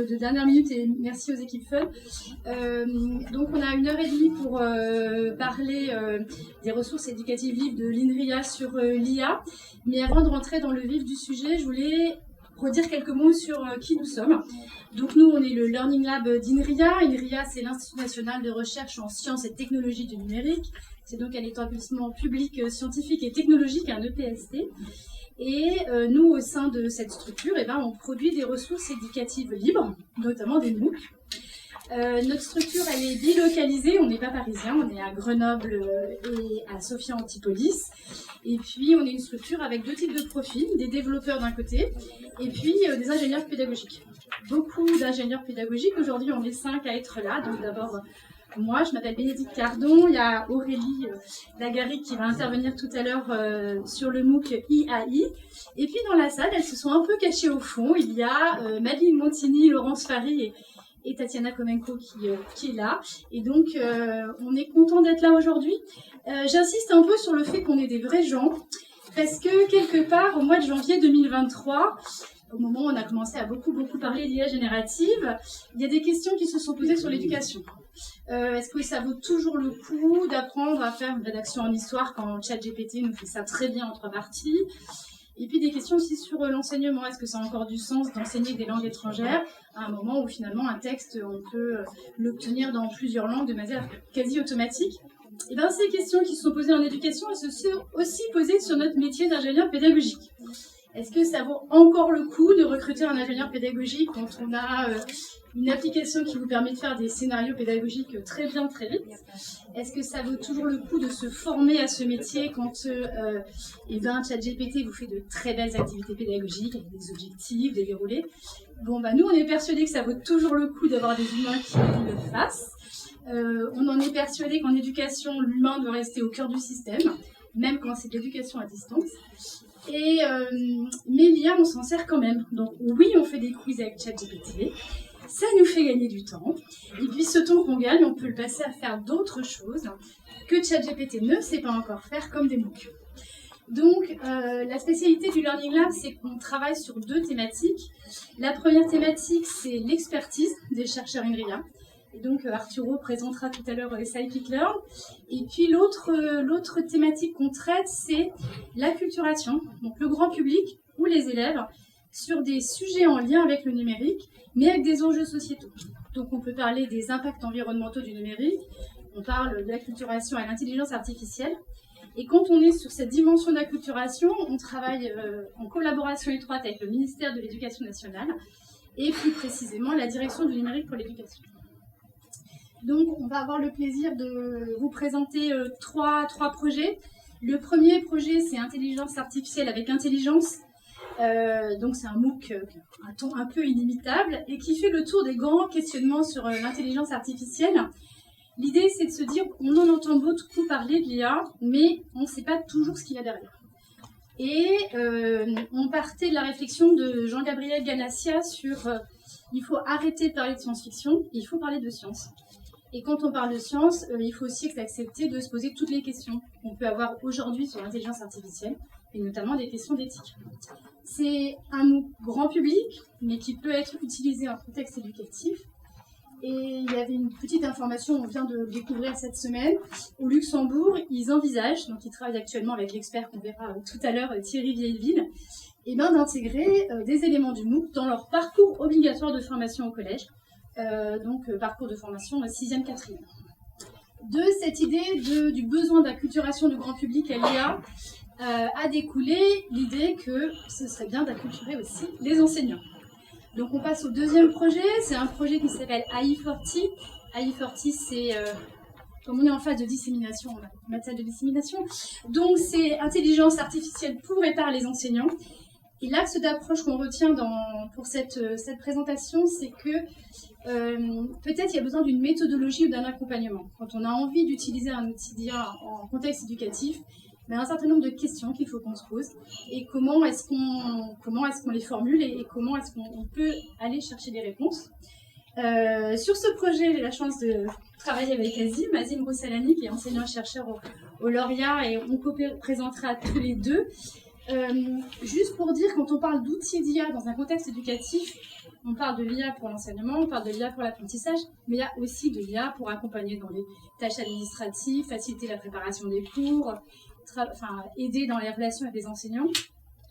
De dernière minute et merci aux équipes Fun. Donc on a 1h30 pour parler des ressources éducatives libres de l'INRIA sur l'IA. Mais avant de rentrer dans le vif du sujet, je voulais redire quelques mots sur qui nous sommes. Donc nous, on est le Learning Lab d'INRIA. INRIA, c'est l'Institut national de recherche en sciences et technologies du numérique. C'est donc un établissement public scientifique et technologique, un EPST. Et nous, au sein de cette structure, on produit des ressources éducatives libres, notamment des MOOC. Notre structure, elle est bilocalisée, on n'est pas parisien, on est à Grenoble et à Sophia Antipolis. Et puis, on est une structure avec deux types de profils, des développeurs d'un côté, et puis des ingénieurs pédagogiques. Beaucoup d'ingénieurs pédagogiques, aujourd'hui on est 5 à être là, donc d'abord... Moi, je m'appelle Bénédicte Cardon, il y a Aurélie Lagaric qui va intervenir tout à l'heure sur le MOOC IAI. Et puis dans la salle, elles se sont un peu cachées au fond. Il y a Madeleine Montigny, Laurence Fary et Tatiana Komenko qui est là. Et donc, on est content d'être là aujourd'hui. J'insiste un peu sur le fait qu'on est des vrais gens, parce que quelque part, au mois de janvier 2023, au moment où on a commencé à beaucoup parler d'IA générative, il y a des questions qui se sont posées sur l'éducation. Est-ce que ça vaut toujours le coup d'apprendre à faire une rédaction en histoire quand ChatGPT nous fait ça très bien en 3 parties? Et puis des questions aussi sur l'enseignement. Est-ce que ça a encore du sens d'enseigner des langues étrangères à un moment où finalement un texte, on peut l'obtenir dans plusieurs langues de manière quasi automatique? Et bien ces questions qui se sont posées en éducation, elles se sont aussi posées sur notre métier d'ingénieur pédagogique. Est-ce que ça vaut encore le coup de recruter un ingénieur pédagogique quand on a une application qui vous permet de faire des scénarios pédagogiques très bien, très vite? Est-ce que ça vaut toujours le coup de se former à ce métier quand ChatGPT vous fait de très belles activités pédagogiques avec des objectifs, des déroulés? Bon, nous, on est persuadés que ça vaut toujours le coup d'avoir des humains qui le fassent. On en est persuadé qu'en éducation, l'humain doit rester au cœur du système, même quand c'est de l'éducation à distance. Mais l'IA, on s'en sert quand même. Donc oui, on fait des quiz avec ChatGPT, ça nous fait gagner du temps. Et puis ce temps qu'on gagne, on peut le passer à faire d'autres choses que ChatGPT ne sait pas encore faire, comme des MOOC. Donc la spécialité du Learning Lab, c'est qu'on travaille sur 2 thématiques. La première thématique, c'est l'expertise des chercheurs INRIA. Et donc Arturo présentera tout à l'heure Scikit-Learn. Et puis l'autre thématique qu'on traite, c'est l'acculturation, donc le grand public ou les élèves, sur des sujets en lien avec le numérique, mais avec des enjeux sociétaux. Donc on peut parler des impacts environnementaux du numérique, on parle de l'acculturation à l'intelligence artificielle. Et quand on est sur cette dimension d'acculturation, on travaille en collaboration étroite avec le ministère de l'Éducation nationale et plus précisément la direction du numérique pour l'éducation. Donc, on va avoir le plaisir de vous présenter 3 projets. Le premier projet, c'est Intelligence artificielle avec intelligence. Donc, c'est un MOOC un ton un peu inimitable et qui fait le tour des grands questionnements sur l'intelligence artificielle. L'idée, c'est de se dire qu'on en entend beaucoup parler de l'IA, mais on ne sait pas toujours ce qu'il y a derrière. Et on partait de la réflexion de Jean-Gabriel Ganassia sur il faut arrêter de parler de science-fiction, il faut parler de science. Et quand on parle de science, il faut aussi accepter de se poser toutes les questions qu'on peut avoir aujourd'hui sur l'intelligence artificielle, et notamment des questions d'éthique. C'est un MOOC grand public, mais qui peut être utilisé en contexte éducatif. Et il y avait une petite information, on vient de le découvrir cette semaine. Au Luxembourg, ils envisagent, donc ils travaillent actuellement avec l'expert qu'on verra tout à l'heure, Thierry Vieilleville, d'intégrer des éléments du MOOC dans leur parcours obligatoire de formation au collège. Donc parcours de formation 6e, 4e. De cette idée du besoin d'acculturation du grand public à l'IA a découlé l'idée que ce serait bien d'acculturer aussi les enseignants. Donc on passe au 2e projet, c'est un projet qui s'appelle AI40. AI40, c'est, comme on est en phase de dissémination, on va mettre ça de dissémination. Donc c'est intelligence artificielle pour et par les enseignants. Et l'axe d'approche qu'on retient pour cette présentation, c'est que peut-être il y a besoin d'une méthodologie ou d'un accompagnement. Quand on a envie d'utiliser un outil d'IA en contexte éducatif, il y a un certain nombre de questions qu'il faut qu'on se pose. Et comment est-ce qu'on les formule et comment est-ce qu'on peut aller chercher des réponses. Sur ce projet, j'ai la chance de travailler avec Azim Roussalani, qui est enseignant-chercheur au Lauréat, et on co-présentera tous les 2. Juste pour dire, quand on parle d'outils d'IA dans un contexte éducatif, on parle de l'IA pour l'enseignement, on parle de l'IA pour l'apprentissage, mais il y a aussi de l'IA pour accompagner dans les tâches administratives, faciliter la préparation des cours, aider dans les relations avec les enseignants,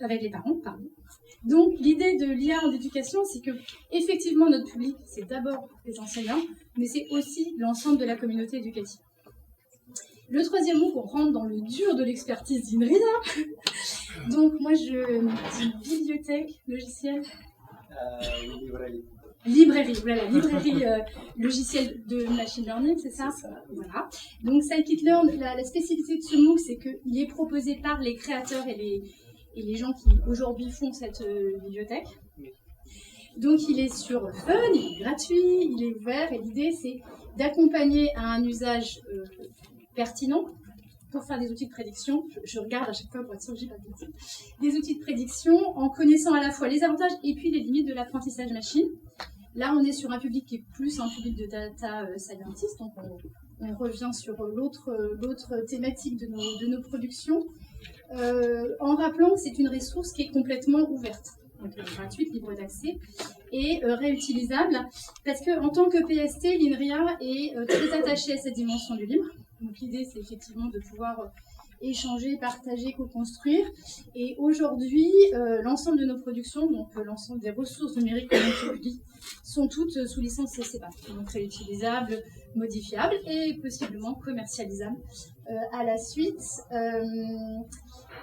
avec les parents, pardon. Donc l'idée de l'IA en éducation, c'est que effectivement notre public, c'est d'abord les enseignants, mais c'est aussi l'ensemble de la communauté éducative. Le troisième mot, on rentre dans le dur de l'expertise d'INRIA. Donc moi je dis bibliothèque, logiciel. Librairie, voilà, librairie logicielle de machine learning, c'est ça? Voilà. Donc Scikit-learn, la spécificité de ce MOOC, c'est qu'il est proposé par les créateurs et les gens qui aujourd'hui font cette bibliothèque. Donc il est sur Fun, il est gratuit, il est ouvert, et l'idée c'est d'accompagner à un usage pertinent pour faire des outils de prédiction. Je regarde à chaque fois pour être sûr que j'ai pas de bêtises. Des outils de prédiction en connaissant à la fois les avantages et puis les limites de l'apprentissage machine. Là, on est sur un public qui est plus un public de data scientist, donc on revient sur l'autre thématique de nos productions, en rappelant que c'est une ressource qui est complètement ouverte, donc gratuite, libre d'accès, et réutilisable, parce qu'en tant que PST, l'INRIA est très attachée à cette dimension du libre. Donc l'idée, c'est effectivement de pouvoir échanger, partager, co-construire. Et aujourd'hui, l'ensemble de nos productions, donc l'ensemble des ressources numériques que l'on publie, sont toutes sous licence CC BY, donc réutilisables, modifiables et possiblement commercialisables à la suite.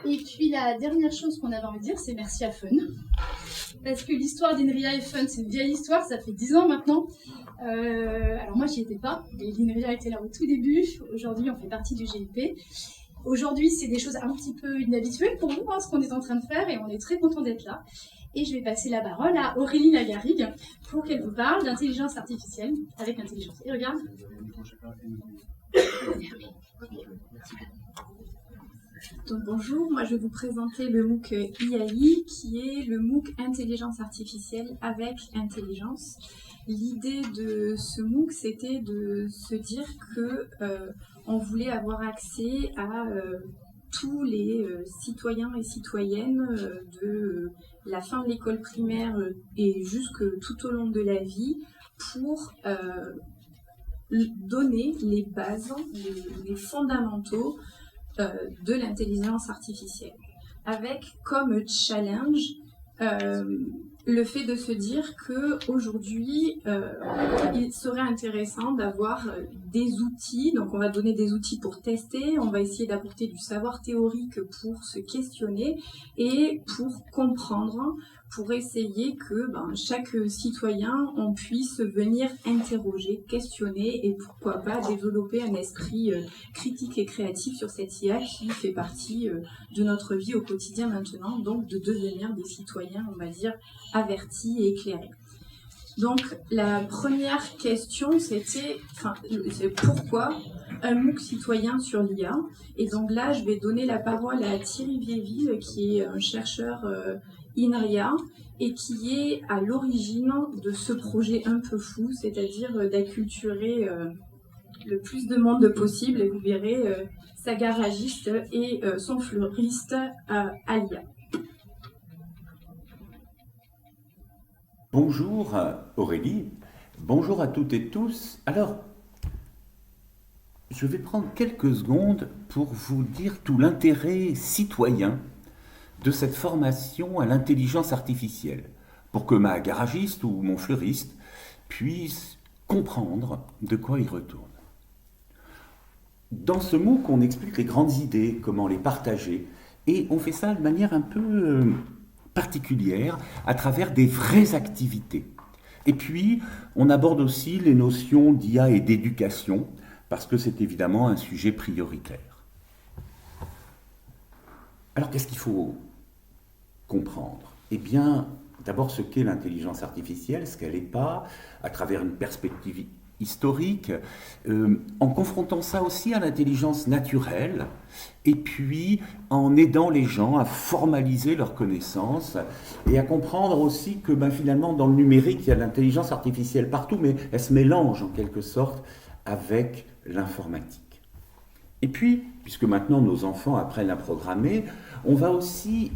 Et puis la dernière chose qu'on avait envie de dire, c'est merci à Fun. Parce que l'histoire d'INRIA et Fun, c'est une vieille histoire, ça fait 10 ans maintenant. Alors moi, j'y étais pas, mais l'INRIA était là au tout début. Aujourd'hui, on fait partie du GIP. Aujourd'hui, c'est des choses un petit peu inhabituelles pour nous, ce qu'on est en train de faire, et on est très content d'être là. Et je vais passer la parole à Aurélie Lagarrigue pour qu'elle vous parle d'intelligence artificielle avec intelligence. Et regarde. Donc bonjour, moi je vais vous présenter le MOOC IAI qui est le MOOC Intelligence Artificielle avec Intelligence. L'idée de ce MOOC, c'était de se dire que on voulait avoir accès à tous les citoyens et citoyennes de la fin de l'école primaire et jusque tout au long de la vie pour donner les bases, les fondamentaux de l'intelligence artificielle, avec comme challenge le fait de se dire qu'aujourd'hui, il serait intéressant d'avoir des outils, donc on va donner des outils pour tester, on va essayer d'apporter du savoir théorique pour se questionner et pour comprendre, pour essayer que chaque citoyen, on puisse venir interroger, questionner et pourquoi pas développer un esprit critique et créatif sur cette IA qui fait partie de notre vie au quotidien maintenant, donc de devenir des citoyens, on va dire, avertis et éclairés. Donc la première question c'était pourquoi un MOOC citoyen sur l'IA. Et donc là je vais donner la parole à Thierry Viéville qui est un chercheur INRIA et qui est à l'origine de ce projet un peu fou, c'est-à-dire d'acculturer le plus de monde possible, et vous verrez sa garagiste et son fleuriste à l'IA. Bonjour Aurélie, bonjour à toutes et tous. Alors, je vais prendre quelques secondes pour vous dire tout l'intérêt citoyen de cette formation à l'intelligence artificielle, pour que ma garagiste ou mon fleuriste puisse comprendre de quoi il retourne. Dans ce MOOC, on explique les grandes idées, comment les partager, et on fait ça de manière un peu particulière, à travers des vraies activités. Et puis, on aborde aussi les notions d'IA et d'éducation, parce que c'est évidemment un sujet prioritaire. Alors, qu'est-ce qu'il faut comprendre? Eh bien, d'abord, ce qu'est l'intelligence artificielle, ce qu'elle n'est pas, à travers une perspective historique, en confrontant ça aussi à l'intelligence naturelle, et puis en aidant les gens à formaliser leurs connaissances et à comprendre aussi que finalement dans le numérique il y a de l'intelligence artificielle partout, mais elle se mélange en quelque sorte avec l'informatique. Et puis, puisque maintenant nos enfants apprennent à programmer, on va aussi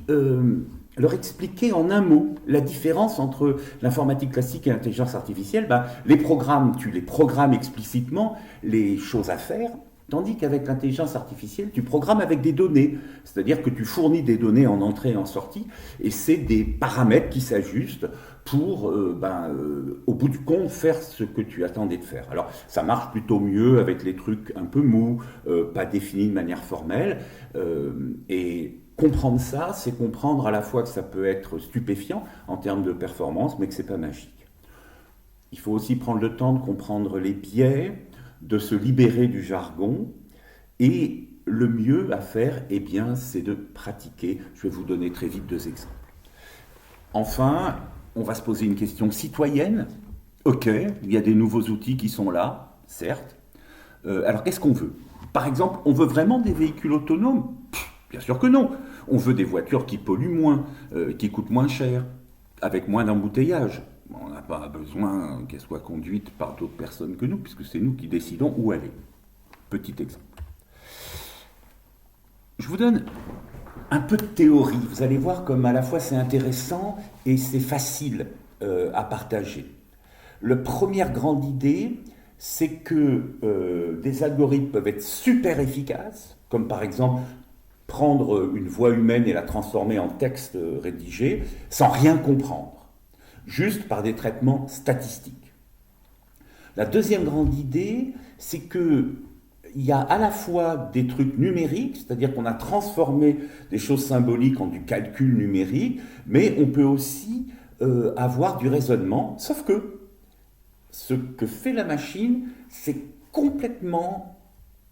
leur expliquer en un mot la différence entre l'informatique classique et l'intelligence artificielle. Les programmes, tu les programmes explicitement, les choses à faire, tandis qu'avec l'intelligence artificielle, tu programmes avec des données, c'est-à-dire que tu fournis des données en entrée et en sortie, et c'est des paramètres qui s'ajustent pour, au bout du compte, faire ce que tu attendais de faire. Alors, ça marche plutôt mieux avec les trucs un peu mous, pas définis de manière formelle, et comprendre ça, c'est comprendre à la fois que ça peut être stupéfiant en termes de performance, mais que c'est pas magique. Il faut aussi prendre le temps de comprendre les biais, de se libérer du jargon, et le mieux à faire, eh bien, c'est de pratiquer. Je vais vous donner très vite 2 exemples. Enfin, on va se poser une question citoyenne. Ok, il y a des nouveaux outils qui sont là, certes. Alors, qu'est-ce qu'on veut? Par exemple, on veut vraiment des véhicules autonomes? Bien sûr que non. On veut des voitures qui polluent moins, qui coûtent moins cher, avec moins d'embouteillage. On n'a pas besoin qu'elles soient conduites par d'autres personnes que nous, puisque c'est nous qui décidons où aller. Petit exemple. Je vous donne un peu de théorie. Vous allez voir comme à la fois c'est intéressant et c'est facile à partager. La première grande idée, c'est que des algorithmes peuvent être super efficaces, comme par exemple prendre une voix humaine et la transformer en texte rédigé, sans rien comprendre. Juste par des traitements statistiques. La deuxième grande idée, c'est qu'il y a à la fois des trucs numériques, c'est-à-dire qu'on a transformé des choses symboliques en du calcul numérique, mais on peut aussi avoir du raisonnement, sauf que ce que fait la machine, c'est complètement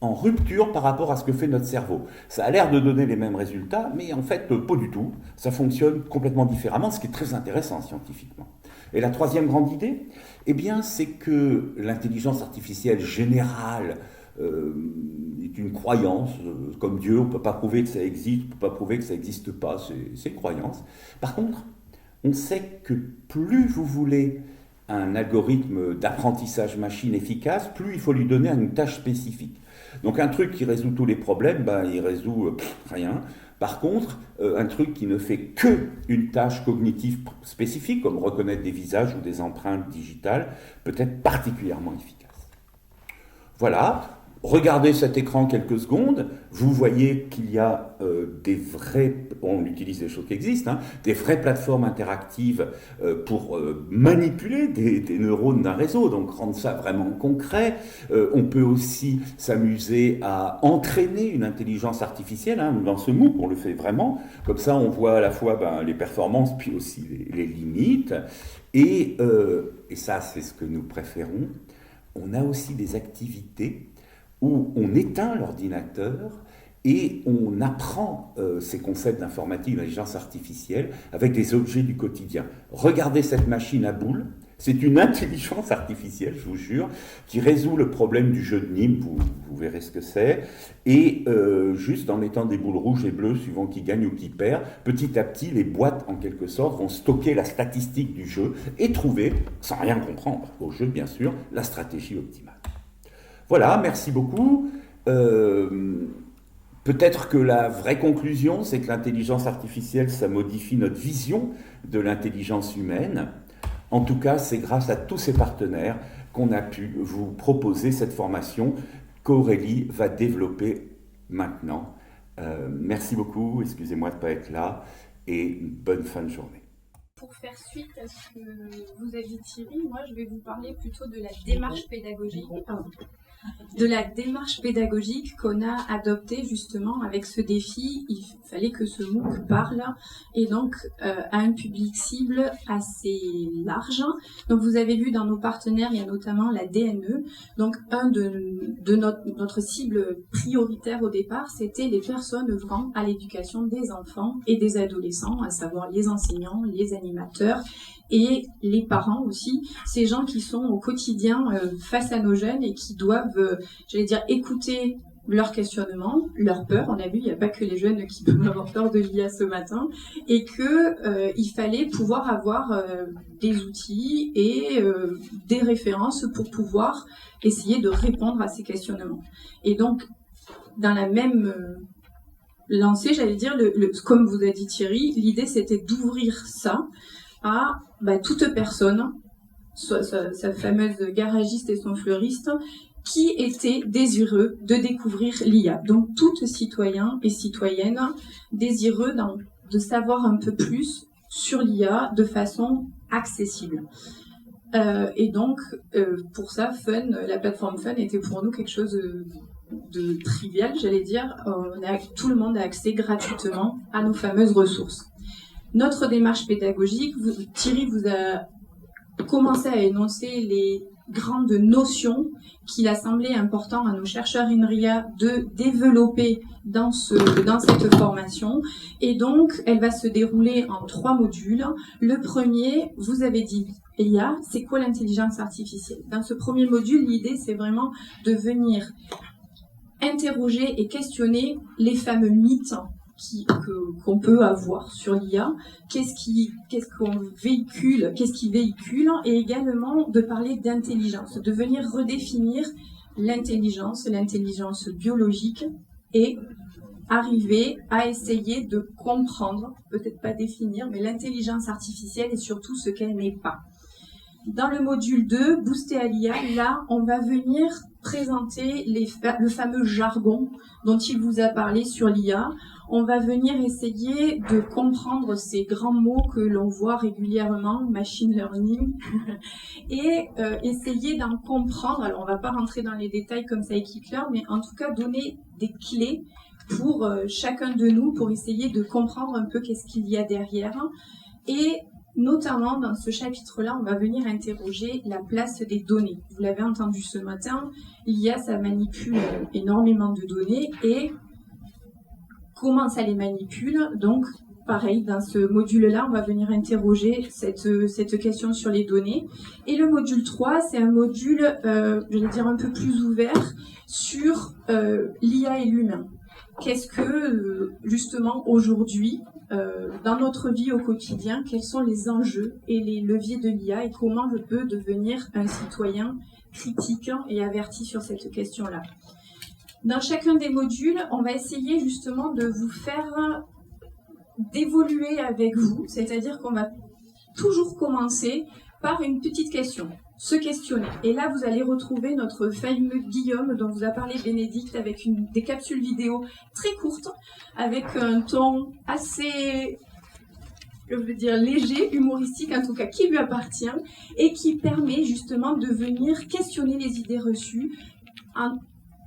en rupture par rapport à ce que fait notre cerveau. Ça a l'air de donner les mêmes résultats, mais en fait, pas du tout. Ça fonctionne complètement différemment, ce qui est très intéressant scientifiquement. Et la troisième grande idée, eh bien, c'est que l'intelligence artificielle générale est une croyance, comme Dieu, on ne peut pas prouver que ça existe, on ne peut pas prouver que ça n'existe pas, c'est une croyance. Par contre, on sait que plus vous voulez un algorithme d'apprentissage machine efficace, plus il faut lui donner une tâche spécifique. Donc un truc qui résout tous les problèmes, il résout rien. Par contre, un truc qui ne fait que une tâche cognitive spécifique, comme reconnaître des visages ou des empreintes digitales, peut être particulièrement efficace. Voilà. Regardez cet écran quelques secondes, vous voyez qu'il y a des vrais, on utilise des choses qui existent, des vraies plateformes interactives pour manipuler des neurones d'un réseau, donc rendre ça vraiment concret. On peut aussi s'amuser à entraîner une intelligence artificielle, dans ce MOOC on le fait vraiment, comme ça on voit à la fois les performances puis aussi les limites, et ça c'est ce que nous préférons, on a aussi des activités où on éteint l'ordinateur et on apprend ces concepts d'informatique, d'intelligence artificielle avec des objets du quotidien. Regardez cette machine à boules, c'est une intelligence artificielle, je vous jure, qui résout le problème du jeu de Nîmes, vous verrez ce que c'est, et juste en mettant des boules rouges et bleues, suivant qui gagne ou qui perd, petit à petit, les boîtes, en quelque sorte, vont stocker la statistique du jeu et trouver, sans rien comprendre au jeu bien sûr, la stratégie optimale. Voilà, merci beaucoup. Peut-être que la vraie conclusion, c'est que l'intelligence artificielle, ça modifie notre vision de l'intelligence humaine. En tout cas, c'est grâce à tous ces partenaires qu'on a pu vous proposer cette formation qu'Aurélie va développer maintenant. Merci beaucoup, excusez-moi de ne pas être là, et bonne fin de journée. Pour faire suite à ce que vous a dit Thierry, moi je vais vous parler plutôt de la démarche pédagogique. De la démarche pédagogique qu'on a adoptée justement avec ce défi. Il fallait que ce MOOC parle et donc à un public cible assez large. Donc vous avez vu dans nos partenaires, il y a notamment la DNE. Donc un de notre cible prioritaire au départ, c'était les personnes œuvrant à l'éducation des enfants et des adolescents, à savoir les enseignants, les animateurs et les parents aussi, ces gens qui sont au quotidien face à nos jeunes et qui doivent, écouter leurs questionnements, leurs peurs. On a vu, il n'y a pas que les jeunes qui peuvent avoir peur de l'IA ce matin, et que il fallait pouvoir avoir des outils et des références pour pouvoir essayer de répondre à ces questionnements. Et donc, dans la même lancé, j'allais dire, comme vous a dit Thierry, l'idée c'était d'ouvrir ça à toute personne, soit sa fameuse garagiste et son fleuriste, qui était désireux de découvrir l'IA. Donc tout citoyen et citoyenne désireux de savoir un peu plus sur l'IA de façon accessible. Et donc, pour ça, Fun, la plateforme Fun était pour nous quelque chose de trivial, j'allais dire. Tout le monde a accès gratuitement à nos fameuses ressources. Notre démarche pédagogique, Thierry vous a commencé à énoncer les grandes notions qu'il a semblé important à nos chercheurs INRIA de développer dans cette formation. Et donc, elle va se dérouler en 3 modules. Le premier, vous avez dit, IA, c'est quoi l'intelligence artificielle? Dans ce premier module, l'idée, c'est vraiment de venir interroger et questionner les fameux mythes qu'on peut avoir sur l'IA, qu'est-ce qui véhicule, et également de parler d'intelligence, de venir redéfinir l'intelligence biologique et arriver à essayer de comprendre, peut-être pas définir, mais l'intelligence artificielle et surtout ce qu'elle n'est pas. Dans le module 2, Booster à l'IA, là, on va venir présenter le fameux jargon dont il vous a parlé sur l'IA. On va venir essayer de comprendre ces grands mots que l'on voit régulièrement, machine learning, et essayer d'en comprendre. Alors, on ne va pas rentrer dans les détails comme ça avec Hitler, mais en tout cas donner des clés pour chacun de nous, pour essayer de comprendre un peu qu'est-ce qu'il y a derrière. Et notamment, dans ce chapitre-là, on va venir interroger la place des données. Vous l'avez entendu ce matin, l'IA, ça manipule énormément de données et comment ça les manipule. Donc, pareil, dans ce module-là, on va venir interroger cette question sur les données. Et le module 3, c'est un module, je vais dire, un peu plus ouvert sur l'IA et l'humain. Qu'est-ce que, justement, aujourd'hui, dans notre vie au quotidien, quels sont les enjeux et les leviers de l'IA et comment je peux devenir un citoyen critique et averti sur cette question-là. Dans chacun des modules, on va essayer justement de vous faire d'évoluer avec vous, c'est-à-dire qu'on va toujours commencer par une petite question, se questionner. Et là, vous allez retrouver notre fameux Guillaume dont vous a parlé Bénédicte avec des capsules vidéo très courtes, avec un ton assez, je veux dire, léger, humoristique, en tout cas qui lui appartient, et qui permet justement de venir questionner les idées reçues,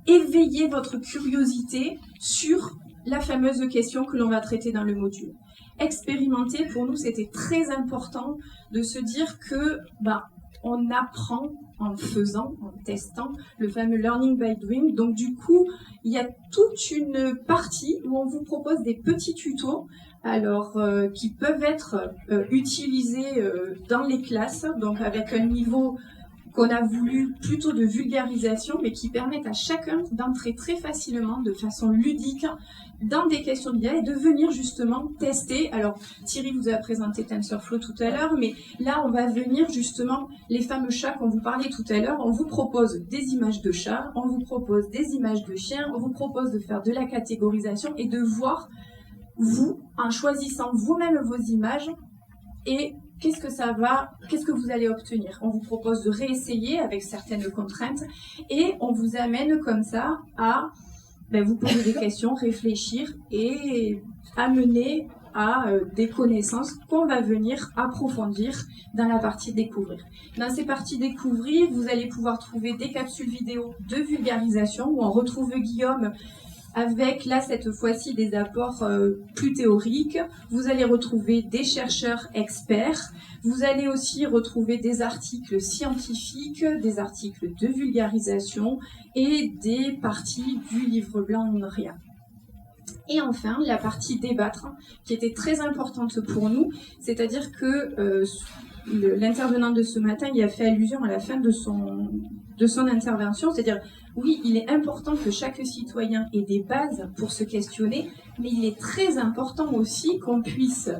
éveiller votre curiosité sur la fameuse question que l'on va traiter dans le module. Expérimenter, pour nous, c'était très important de se dire que on apprend en faisant, en testant, le fameux learning by doing. Donc du coup, il y a toute une partie où on vous propose des petits tutos, alors qui peuvent être utilisés dans les classes, donc avec un niveau qu'on a voulu plutôt de vulgarisation, mais qui permettent à chacun d'entrer très facilement, de façon ludique, dans des questions d'IA et de venir justement tester. Alors, Thierry vous a présenté TensorFlow tout à l'heure, mais là, on va venir justement, les fameux chats qu'on vous parlait tout à l'heure, on vous propose des images de chats, on vous propose des images de chiens, on vous propose de faire de la catégorisation et de voir, vous, en choisissant vous-même vos images, et qu'est-ce que vous allez obtenir. On vous propose de réessayer avec certaines contraintes et on vous amène comme ça à vous poser des questions, réfléchir et amener à des connaissances qu'on va venir approfondir dans la partie découvrir. Dans ces parties découvrir, vous allez pouvoir trouver des capsules vidéo de vulgarisation où on retrouve Guillaume avec, là, cette fois-ci, des apports plus théoriques. Vous allez retrouver des chercheurs experts. Vous allez aussi retrouver des articles scientifiques, des articles de vulgarisation et des parties du livre blanc INRIA. Et enfin, la partie débattre, qui était très importante pour nous, c'est-à-dire que l'intervenant de ce matin, il a fait allusion à la fin de son intervention, c'est-à-dire, oui, il est important que chaque citoyen ait des bases pour se questionner, mais il est très important aussi qu'on puisse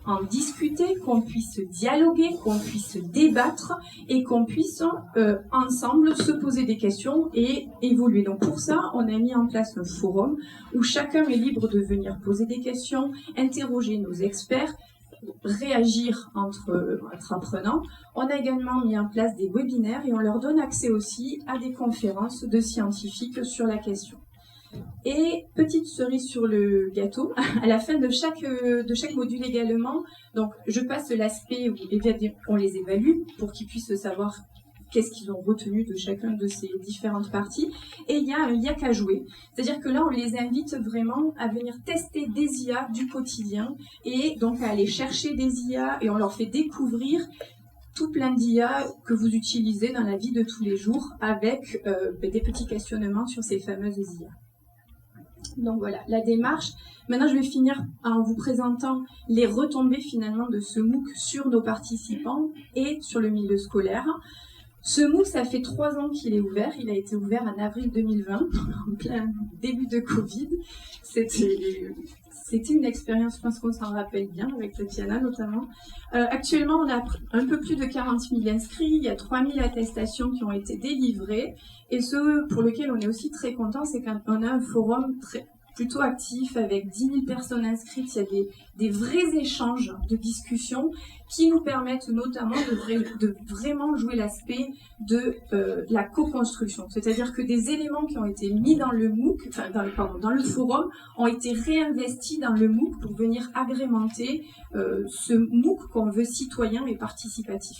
en discuter, qu'on puisse dialoguer, qu'on puisse débattre et qu'on puisse ensemble se poser des questions et évoluer. Donc pour ça, on a mis en place un forum où chacun est libre de venir poser des questions, interroger nos experts, réagir entre apprenants. On a également mis en place des webinaires et on leur donne accès aussi à des conférences de scientifiques sur la question. Et petite cerise sur le gâteau, à la fin de chaque module également, donc je passe l'aspect où on les évalue pour qu'ils puissent savoir qu'est-ce qu'ils ont retenu de chacun de ces différentes parties. Et il y a un yak à jouer. C'est-à-dire que là, on les invite vraiment à venir tester des IA du quotidien et donc à aller chercher des IA et on leur fait découvrir tout plein d'IA que vous utilisez dans la vie de tous les jours avec des petits questionnements sur ces fameuses IA. Donc voilà, la démarche. Maintenant, je vais finir en vous présentant les retombées finalement de ce MOOC sur nos participants et sur le milieu scolaire. Ce MOOC, ça fait 3 ans qu'il est ouvert. Il a été ouvert en avril 2020, en plein début de Covid. C'était une expérience, je pense qu'on s'en rappelle bien, avec Tatiana notamment. Actuellement, on a un peu plus de 40 000 inscrits. Il y a 3 000 attestations qui ont été délivrées. Et ce pour lequel on est aussi très content, c'est qu'on a un forum plutôt actif avec 10 000 personnes inscrites. Il y a des vrais échanges de discussions qui nous permettent notamment de vraiment jouer l'aspect de la co-construction. C'est-à-dire que des éléments qui ont été mis dans le MOOC, dans le forum, ont été réinvestis dans le MOOC pour venir agrémenter ce MOOC qu'on veut citoyen et participatif.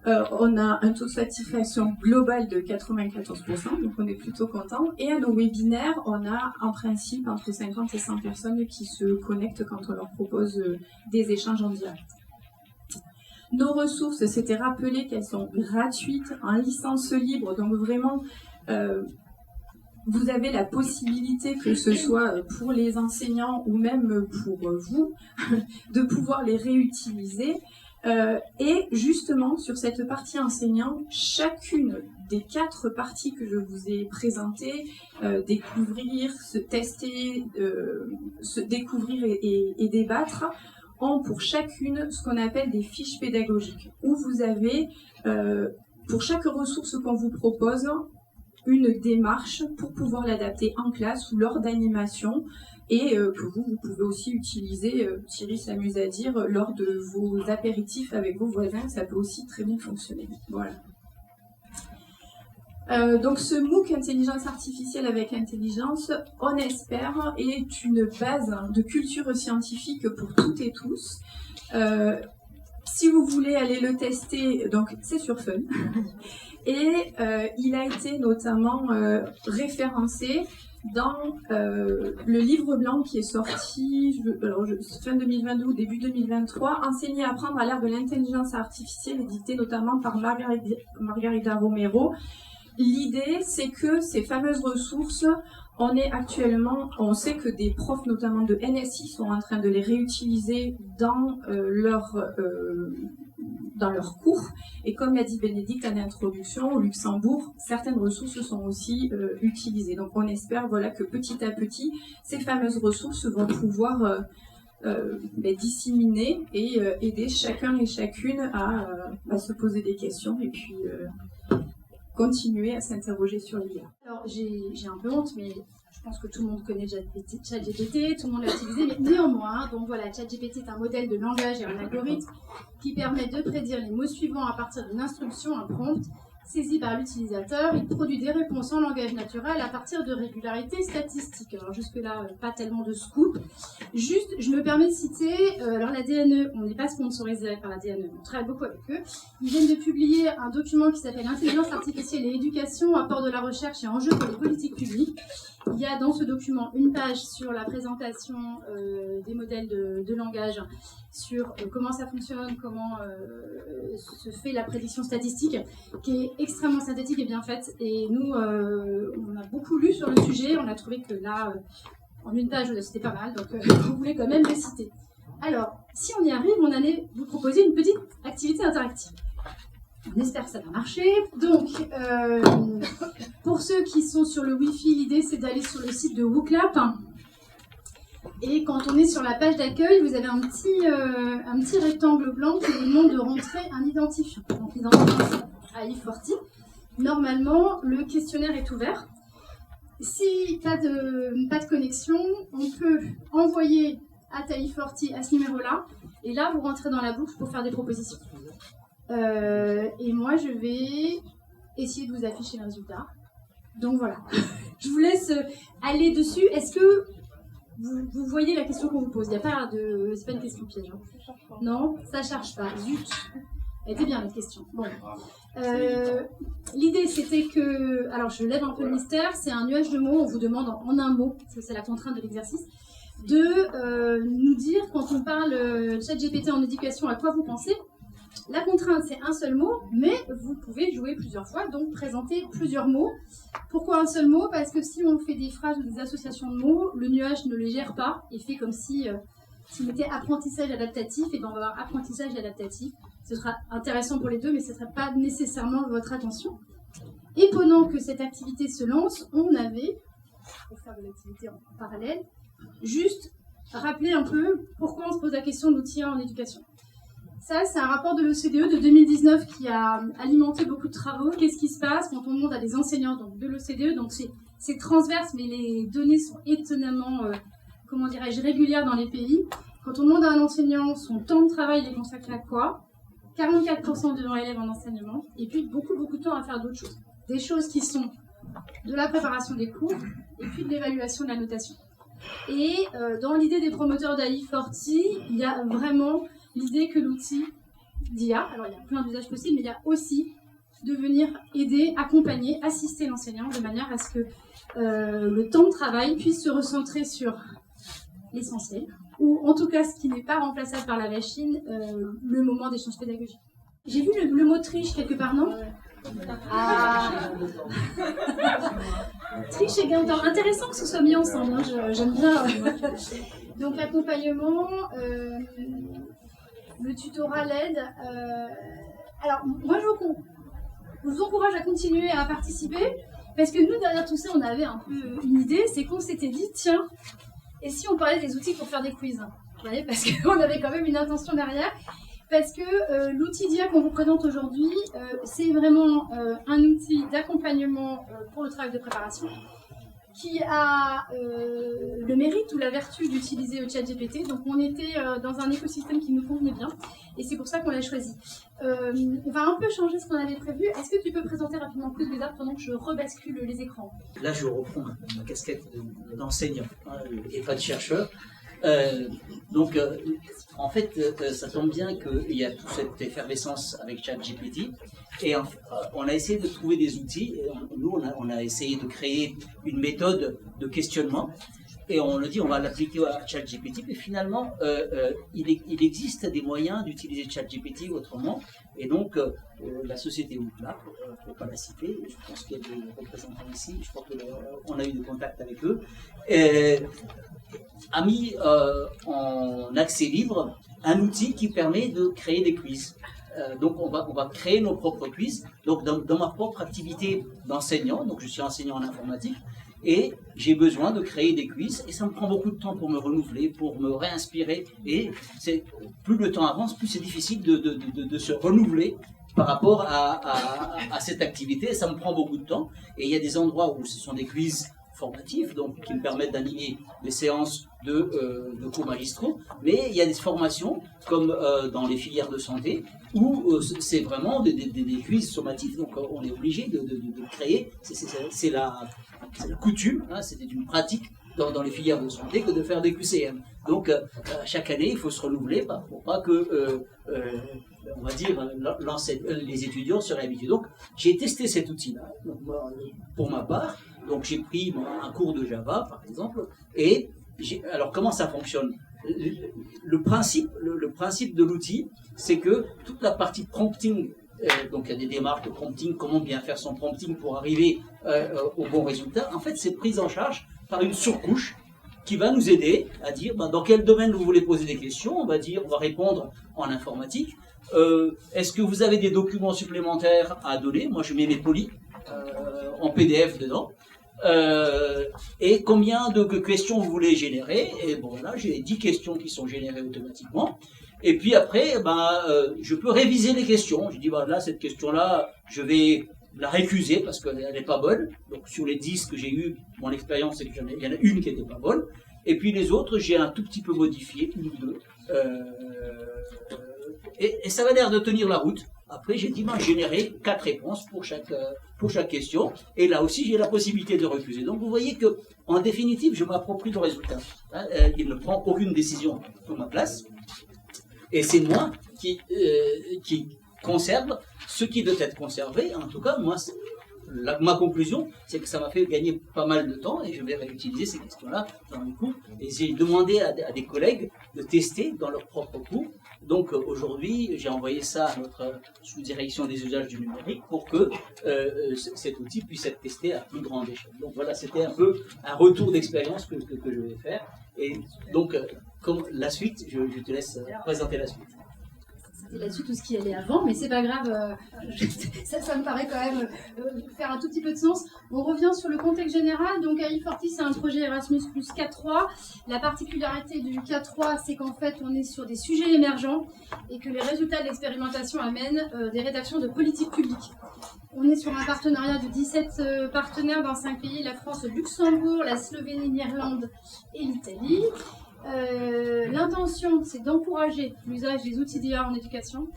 On a un taux de satisfaction global de 94%, donc on est plutôt content. Et à nos webinaires, on a en principe entre 50 et 100 personnes qui se connectent quand on leur propose des échanges en direct. Nos ressources, c'était rappelé qu'elles sont gratuites, en licence libre, donc vraiment, vous avez la possibilité, que ce soit pour les enseignants ou même pour vous, de pouvoir les réutiliser. Et justement, sur cette partie enseignant, chacune des 4 parties que je vous ai présentées, découvrir, se tester, se découvrir et débattre, ont pour chacune ce qu'on appelle des fiches pédagogiques, où vous avez, pour chaque ressource qu'on vous propose, une démarche pour pouvoir l'adapter en classe ou lors d'animation, et que vous pouvez aussi utiliser, Thierry s'amuse à dire, lors de vos apéritifs avec vos voisins, ça peut aussi très bien fonctionner. Voilà. Donc ce MOOC Intelligence Artificielle avec Intelligence, on espère, est une base de culture scientifique pour toutes et tous. Si vous voulez aller le tester, donc c'est sur Fun. Et il a été notamment référencé dans le livre blanc qui est sorti fin 2022 ou début 2023, Enseigner à apprendre à l'ère de l'intelligence artificielle, édité notamment par Margarida Romero. L'idée, c'est que ces fameuses ressources, on sait que des profs, notamment de NSI, sont en train de les réutiliser dans leurs cours. Et comme l'a dit Bénédicte en introduction, au Luxembourg, certaines ressources sont aussi utilisées. Donc on espère que petit à petit, ces fameuses ressources vont pouvoir disséminer et aider chacun et chacune à se poser des questions et puis continuer à s'interroger sur l'IA. Alors j'ai un peu honte, mais je pense que tout le monde connaît ChatGPT, tout le monde l'a utilisé, mais néanmoins, donc voilà, ChatGPT est un modèle de langage et un algorithme qui permet de prédire les mots suivants à partir d'une instruction, un prompt, saisi par l'utilisateur. Il produit des réponses en langage naturel à partir de régularités statistiques. Alors jusque-là, pas tellement de scoop. Juste, je me permets de citer, alors la DNE, on n'est pas sponsorisé par la DNE, on travaille beaucoup avec eux. Ils viennent de publier un document qui s'appelle Intelligence artificielle et éducation, apport de la recherche et enjeux pour les politiques publiques. Il y a dans ce document une page sur la présentation des modèles de langage, sur comment ça fonctionne, comment se fait la prédiction statistique, qui est extrêmement synthétique et bien faite. Et nous, on a beaucoup lu sur le sujet, on a trouvé que là, en une page, c'était pas mal, donc je voulais quand même les citer. Alors, si on y arrive, on allait vous proposer une petite activité interactive. On espère que ça va marcher. Donc, pour ceux qui sont sur le Wi-Fi, l'idée c'est d'aller sur le site de WooClap. Et quand on est sur la page d'accueil, vous avez un petit rectangle blanc qui vous demande de rentrer un identifiant. Donc l'identifiant AI40. Normalement, le questionnaire est ouvert. Si pas de connexion, on peut envoyer à AI40 à ce numéro-là. Et là, vous rentrez dans la boucle pour faire des propositions. Et moi, je vais essayer de vous afficher le résultat. Donc voilà. Je vous laisse aller dessus. Est-ce que vous voyez la question qu'on vous pose? C'est pas une question piège. Hein. Non, ça charge pas. Zut. Elle était bien, notre question. Bon. L'idée, c'était que... Alors, je lève un peu le mystère. C'est un nuage de mots. On vous demande en un mot, parce que c'est la contrainte de l'exercice, de nous dire, quand on parle ChatGPT en éducation, à quoi vous pensez. La contrainte, c'est un seul mot, mais vous pouvez jouer plusieurs fois, donc présenter plusieurs mots. Pourquoi un seul mot? Parce que si on fait des phrases ou des associations de mots, le nuage ne les gère pas et fait comme s'il était apprentissage adaptatif, et ben on va avoir apprentissage adaptatif. Ce sera intéressant pour les deux, mais ce ne sera pas nécessairement votre attention. Et pendant que cette activité se lance, on avait, pour faire de l'activité en parallèle, juste rappeler un peu pourquoi on se pose la question de l'outil en éducation. Ça, c'est un rapport de l'OCDE de 2019 qui a alimenté beaucoup de travaux. Qu'est-ce qui se passe quand on demande à des enseignants donc, de l'OCDE? Donc c'est transverse, mais les données sont étonnamment, régulières dans les pays. Quand on demande à un enseignant son temps de travail, il est consacré à quoi? 44% de élèves en enseignement, et puis beaucoup de temps à faire d'autres choses. Des choses qui sont de la préparation des cours, et puis de l'évaluation de la notation. Et dans l'idée des promoteurs d'AI40, il y a vraiment l'idée que l'outil d'IA, alors il y a plein d'usages possibles, mais il y a aussi de venir aider, accompagner, assister l'enseignant de manière à ce que le temps de travail puisse se recentrer sur l'essentiel, ou en tout cas ce qui n'est pas remplaçable par la machine, le moment d'échange pédagogique. J'ai vu le mot triche quelque part, non? Ah. Triche et gain de temps. Intéressant que ce soit mis ensemble, hein, j'aime bien. Donc l'accompagnement, le tutorat, l'aide. Alors moi je vous encourage à continuer à participer, parce que nous derrière tout ça on avait un peu une idée, c'est qu'on s'était dit tiens, et si on parlait des outils pour faire des quiz, vous voyez, parce qu'on avait quand même une intention derrière. Parce que l'outil d'IA qu'on vous présente aujourd'hui, c'est vraiment un outil d'accompagnement pour le travail de préparation qui a le mérite ou la vertu d'utiliser ChatGPT. Donc on était dans un écosystème qui nous convenait bien et c'est pour ça qu'on l'a choisi. On va un peu changer ce qu'on avait prévu. Est-ce que tu peux présenter rapidement Quiz Wizard pendant que je rebascule les écrans? Là je reprends ma casquette d'enseignant et pas de chercheur. En fait, ça tombe bien qu'il y a toute cette effervescence avec ChatGPT et on a essayé de trouver des outils. Nous, on a essayé de créer une méthode de questionnement et on a dit on va l'appliquer à ChatGPT. Mais finalement, il existe des moyens d'utiliser ChatGPT autrement. Et donc, la société Ookla, pour ne pas la citer, je pense qu'il y a des représentants ici, je crois qu'on a eu des contacts avec eux, a mis en accès libre un outil qui permet de créer des quiz. Donc on va créer nos propres quiz. Donc dans ma propre activité d'enseignant, donc je suis enseignant en informatique, et j'ai besoin de créer des quiz, et ça me prend beaucoup de temps pour me renouveler, pour me réinspirer, et plus le temps avance, plus c'est difficile de se renouveler par rapport à cette activité, ça me prend beaucoup de temps, et il y a des endroits où ce sont des quiz formatifs, donc qui me permettent d'animer des séances de cours magistraux, mais il y a des formations comme dans les filières de santé où c'est vraiment des quiz sommatifs, donc on est obligé de créer, c'est la coutume, hein, c'était une pratique dans les filières de santé que de faire des QCM. Donc chaque année il faut se renouveler pour pas que on va dire les étudiants se réhabituent. Donc j'ai testé cet outil-là pour ma part. Donc j'ai pris un cours de Java par exemple, et alors comment ça fonctionne? Le principe de l'outil, c'est que toute la partie prompting, donc il y a des démarches de prompting, comment bien faire son prompting pour arriver au bon résultat, en fait c'est pris en charge par une surcouche qui va nous aider à dire dans quel domaine vous voulez poser des questions. On va répondre en informatique. Est-ce que vous avez des documents supplémentaires à donner? Moi je mets mes polis en PDF dedans. Et combien de questions vous voulez générer? Et bon, là, j'ai 10 questions qui sont générées automatiquement. Et puis après, je peux réviser les questions. Je dis, là, cette question-là, je vais la récuser parce qu'elle n'est pas bonne. Donc, sur les 10 que j'ai eues, mon expérience, c'est qu'il y en a une qui n'était pas bonne. Et puis les autres, j'ai un tout petit peu modifié, une ou deux. Et ça va l'air de tenir la route. Après, j'ai dit, générer 4 réponses pour chaque question. Et là aussi, j'ai la possibilité de refuser. Donc, vous voyez que, en définitive, je m'approprie le résultat. Il ne prend aucune décision pour ma place. Et c'est moi qui conserve ce qui doit être conservé. En tout cas, moi, ma conclusion, c'est que ça m'a fait gagner pas mal de temps et je vais réutiliser ces questions-là dans mes cours. Et j'ai demandé à des collègues de tester dans leur propre cours. Donc aujourd'hui, j'ai envoyé ça à notre sous-direction des usages du numérique pour que cet outil puisse être testé à plus grande échelle. Donc voilà, c'était un peu un retour d'expérience que je vais faire. Et donc, comme la suite, je te laisse présenter la suite. C'était là-dessus tout ce qui allait avant, mais c'est pas grave, ça me paraît quand même faire un tout petit peu de sens. On revient sur le contexte général. Donc AI40, c'est un projet Erasmus plus 4.3. La particularité du 4.3, c'est qu'en fait, on est sur des sujets émergents et que les résultats de l'expérimentation amènent des rédactions de politiques publiques. On est sur un partenariat de 17 partenaires dans 5 pays, la France, le Luxembourg, la Slovénie, l'Irlande et l'Italie. L'intention, c'est d'encourager l'usage des outils d'IA en éducation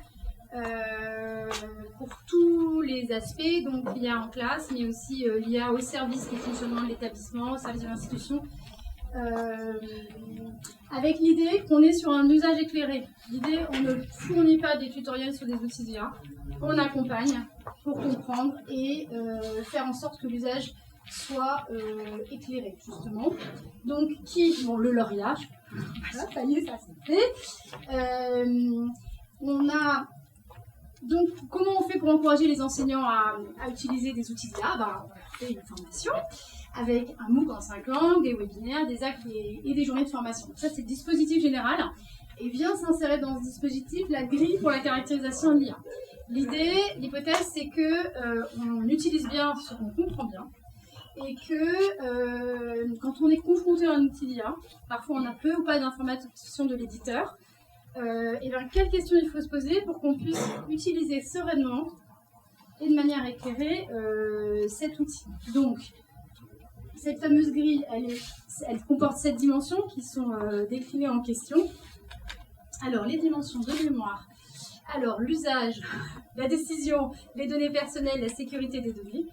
pour tous les aspects, donc l'IA en classe, mais aussi l'IA au service du fonctionnement de l'établissement, au service de l'institution, avec l'idée qu'on est sur un usage éclairé. L'idée, on ne fournit pas des tutoriels sur des outils d'IA, on accompagne pour comprendre et faire en sorte que l'usage soit éclairé, justement. Donc, le lauréat, voilà, ça y est, ça c'est fait. On a donc, comment on fait pour encourager les enseignants à utiliser des outils d'IA? On leur fait une formation avec un MOOC en 5 langues, des webinaires, des actes et des journées de formation. Ça, c'est le dispositif général. Et vient s'insérer dans ce dispositif la grille pour la caractérisation de l'IA. L'hypothèse, c'est qu'on utilise bien ce qu'on comprend bien, et que quand on est confronté à un outil d'IA, parfois on a peu ou pas d'informations de l'éditeur, et bien quelles questions il faut se poser pour qu'on puisse utiliser sereinement et de manière éclairée cet outil. Donc, cette fameuse grille, elle comporte 7 dimensions qui sont déclinées en question. Alors, les dimensions de mémoire, alors l'usage, la décision, les données personnelles, la sécurité des données,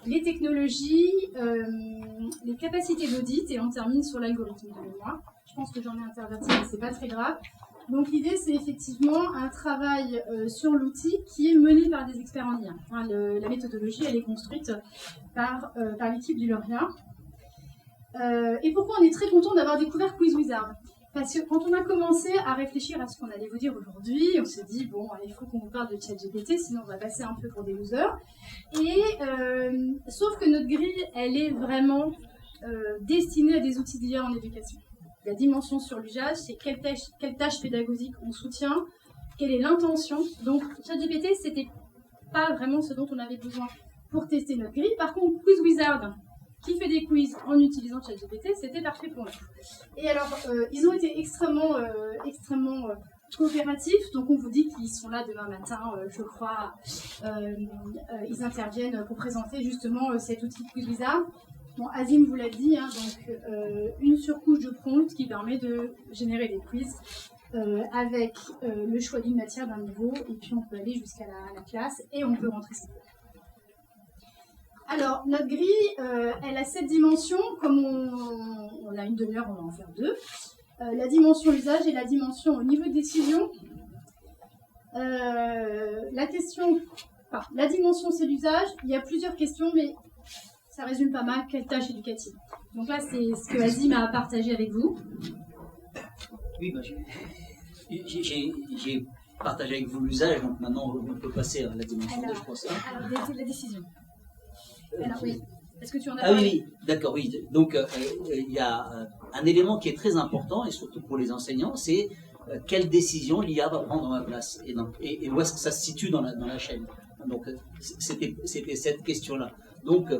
les technologies, les capacités d'audit, et on termine sur l'algorithme de mémoire. Je pense que j'en ai interverti, mais c'est pas très grave. Donc l'idée, c'est effectivement un travail sur l'outil qui est mené par des experts en IA. Enfin, la méthodologie, elle est construite par l'équipe du lauréat. Et pourquoi on est très content d'avoir découvert QuizWizard? Parce que quand on a commencé à réfléchir à ce qu'on allait vous dire aujourd'hui, on s'est dit, bon, il faut qu'on vous parle de ChatGPT, sinon on va passer un peu pour des losers. Et sauf que notre grille, elle est vraiment destinée à des outils d'IA en éducation. La dimension sur l'usage, c'est quelle tâche pédagogique on soutient, quelle est l'intention. Donc, ChatGPT, c'était pas vraiment ce dont on avait besoin pour tester notre grille. Par contre, QuizWizard, qui fait des quiz en utilisant ChatGPT, c'était parfait pour nous. Et alors, ils ont été extrêmement coopératifs, donc on vous dit qu'ils sont là demain matin, je crois. Ils interviennent pour présenter justement cet outil QuizWizard. Bon, Azim vous l'a dit, hein, donc une surcouche de prompt qui permet de générer des quiz avec le choix d'une matière d'un niveau, et puis on peut aller jusqu'à la classe et on peut rentrer ses cours. Alors, notre grille, elle a 7 dimensions. Comme on a une demi-heure, on va en faire 2. La dimension usage et la dimension au niveau de décision. La dimension, c'est l'usage. Il y a plusieurs questions, mais ça résume pas mal. Quelle tâche éducative? Donc là, c'est ce que Azim a partagé avec vous. Oui, j'ai partagé avec vous l'usage, donc maintenant on peut passer à la dimension de, je pense. Alors, la décision. Alors oui, est-ce que tu en as parlé? Oui, d'accord, oui. Donc il y a un élément qui est très important, et surtout pour les enseignants, c'est quelle décision l'IA va prendre en place, et où est-ce que ça se situe dans la chaîne. Donc c'était cette question-là. Donc,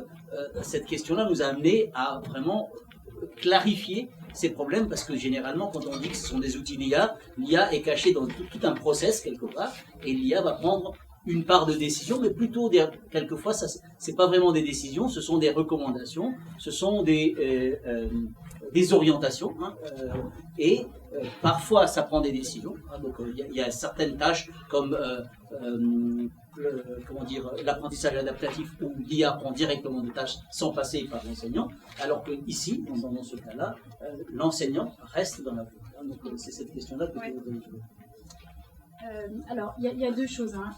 cette question-là nous a amené à vraiment clarifier ces problèmes, parce que généralement, quand on dit que ce sont des outils l'IA est cachée dans tout un process quelque part, et l'IA va prendre une part de décision, mais plutôt quelquefois, c'est pas vraiment des décisions, ce sont des recommandations, ce sont des orientations, hein, et parfois ça prend des décisions. Hein, donc il y a certaines tâches comme l'apprentissage adaptatif où l'IA prend directement des tâches sans passer par l'enseignant, alors que ici, dans ce cas-là, l'enseignant reste dans la boucle. Hein, donc c'est cette question-là que je voulais jouer. Alors, il y a deux choses. Hein.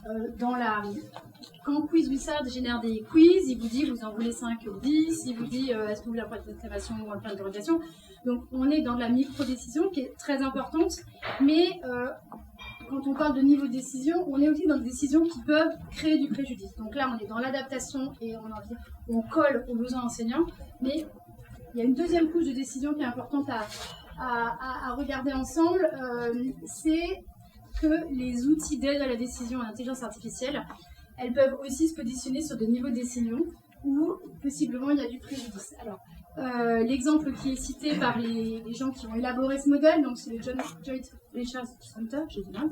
Quand QuizWizard génère des quiz, il vous dit vous en voulez 5 ou 10, il vous dit est-ce que vous voulez un point d'exclamation ou un point d'interrogation. Donc, on est dans de la micro-décision qui est très importante, mais quand on parle de niveau de décision, on est aussi dans des décisions qui peuvent créer du préjudice. Donc là, on est dans l'adaptation et on colle aux besoins enseignants, mais il y a une deuxième couche de décision qui est importante à regarder ensemble, c'est que les outils d'aide à la décision en intelligence artificielle, elles peuvent aussi se positionner sur des niveaux de décision où possiblement il y a du préjudice. Alors, l'exemple qui est cité par les gens qui ont élaboré ce modèle, donc c'est le Joint Research Center, j'ai dit mal,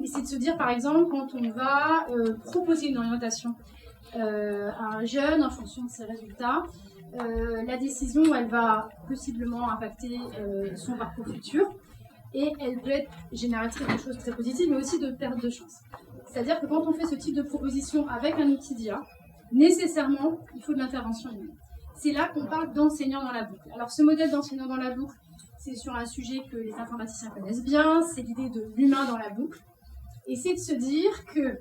c'est de se dire par exemple quand on va proposer une orientation à un jeune en fonction de ses résultats, la décision elle va possiblement impacter son parcours futur. Et elle peut être génératrice de choses très positives, mais aussi de perte de chance. C'est-à-dire que quand on fait ce type de proposition avec un outil d'IA, nécessairement, il faut de l'intervention humaine. C'est là qu'on parle d'enseignant dans la boucle. Alors ce modèle d'enseignant dans la boucle, c'est sur un sujet que les informaticiens connaissent bien, c'est l'idée de l'humain dans la boucle. Et c'est de se dire que,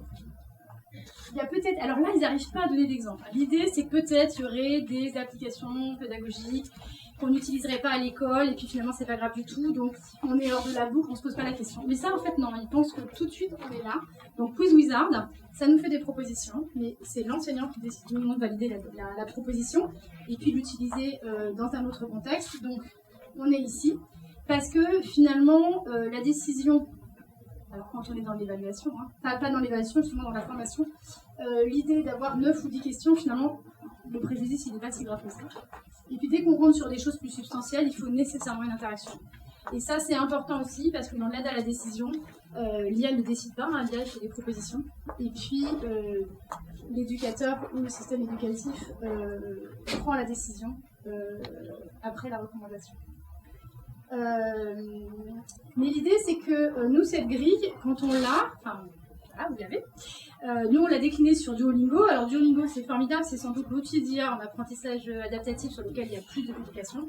il y a peut-être, alors là ils n'arrivent pas à donner d'exemple. L'idée c'est que peut-être il y aurait des applications pédagogiques qu'on n'utiliserait pas à l'école, et puis finalement c'est pas grave du tout, donc on est hors de la boucle, on se pose pas la question. Mais ça en fait non, ils pensent que tout de suite on est là. Donc QuizWizard, ça nous fait des propositions, mais c'est l'enseignant qui décide de valider la proposition, et puis l'utiliser dans un autre contexte. Donc on est ici, parce que finalement la décision, alors quand on est dans l'évaluation, hein, pas dans l'évaluation, justement dans la formation, l'idée d'avoir 9 ou 10 questions, finalement, le préjudice il n'est pas si grave que ça. Et puis dès qu'on rentre sur des choses plus substantielles, il faut nécessairement une interaction. Et ça c'est important aussi parce que dans l'aide à la décision, l'IA ne décide pas, hein, l'IA fait des propositions. Et puis l'éducateur ou le système éducatif prend la décision après la recommandation. Mais l'idée c'est que nous cette grille, quand on l'a, enfin voilà, vous l'avez. Nous, on l'a décliné sur Duolingo. Alors, Duolingo, c'est formidable. C'est sans doute l'outil d'IA en apprentissage adaptatif sur lequel il y a plus de publications.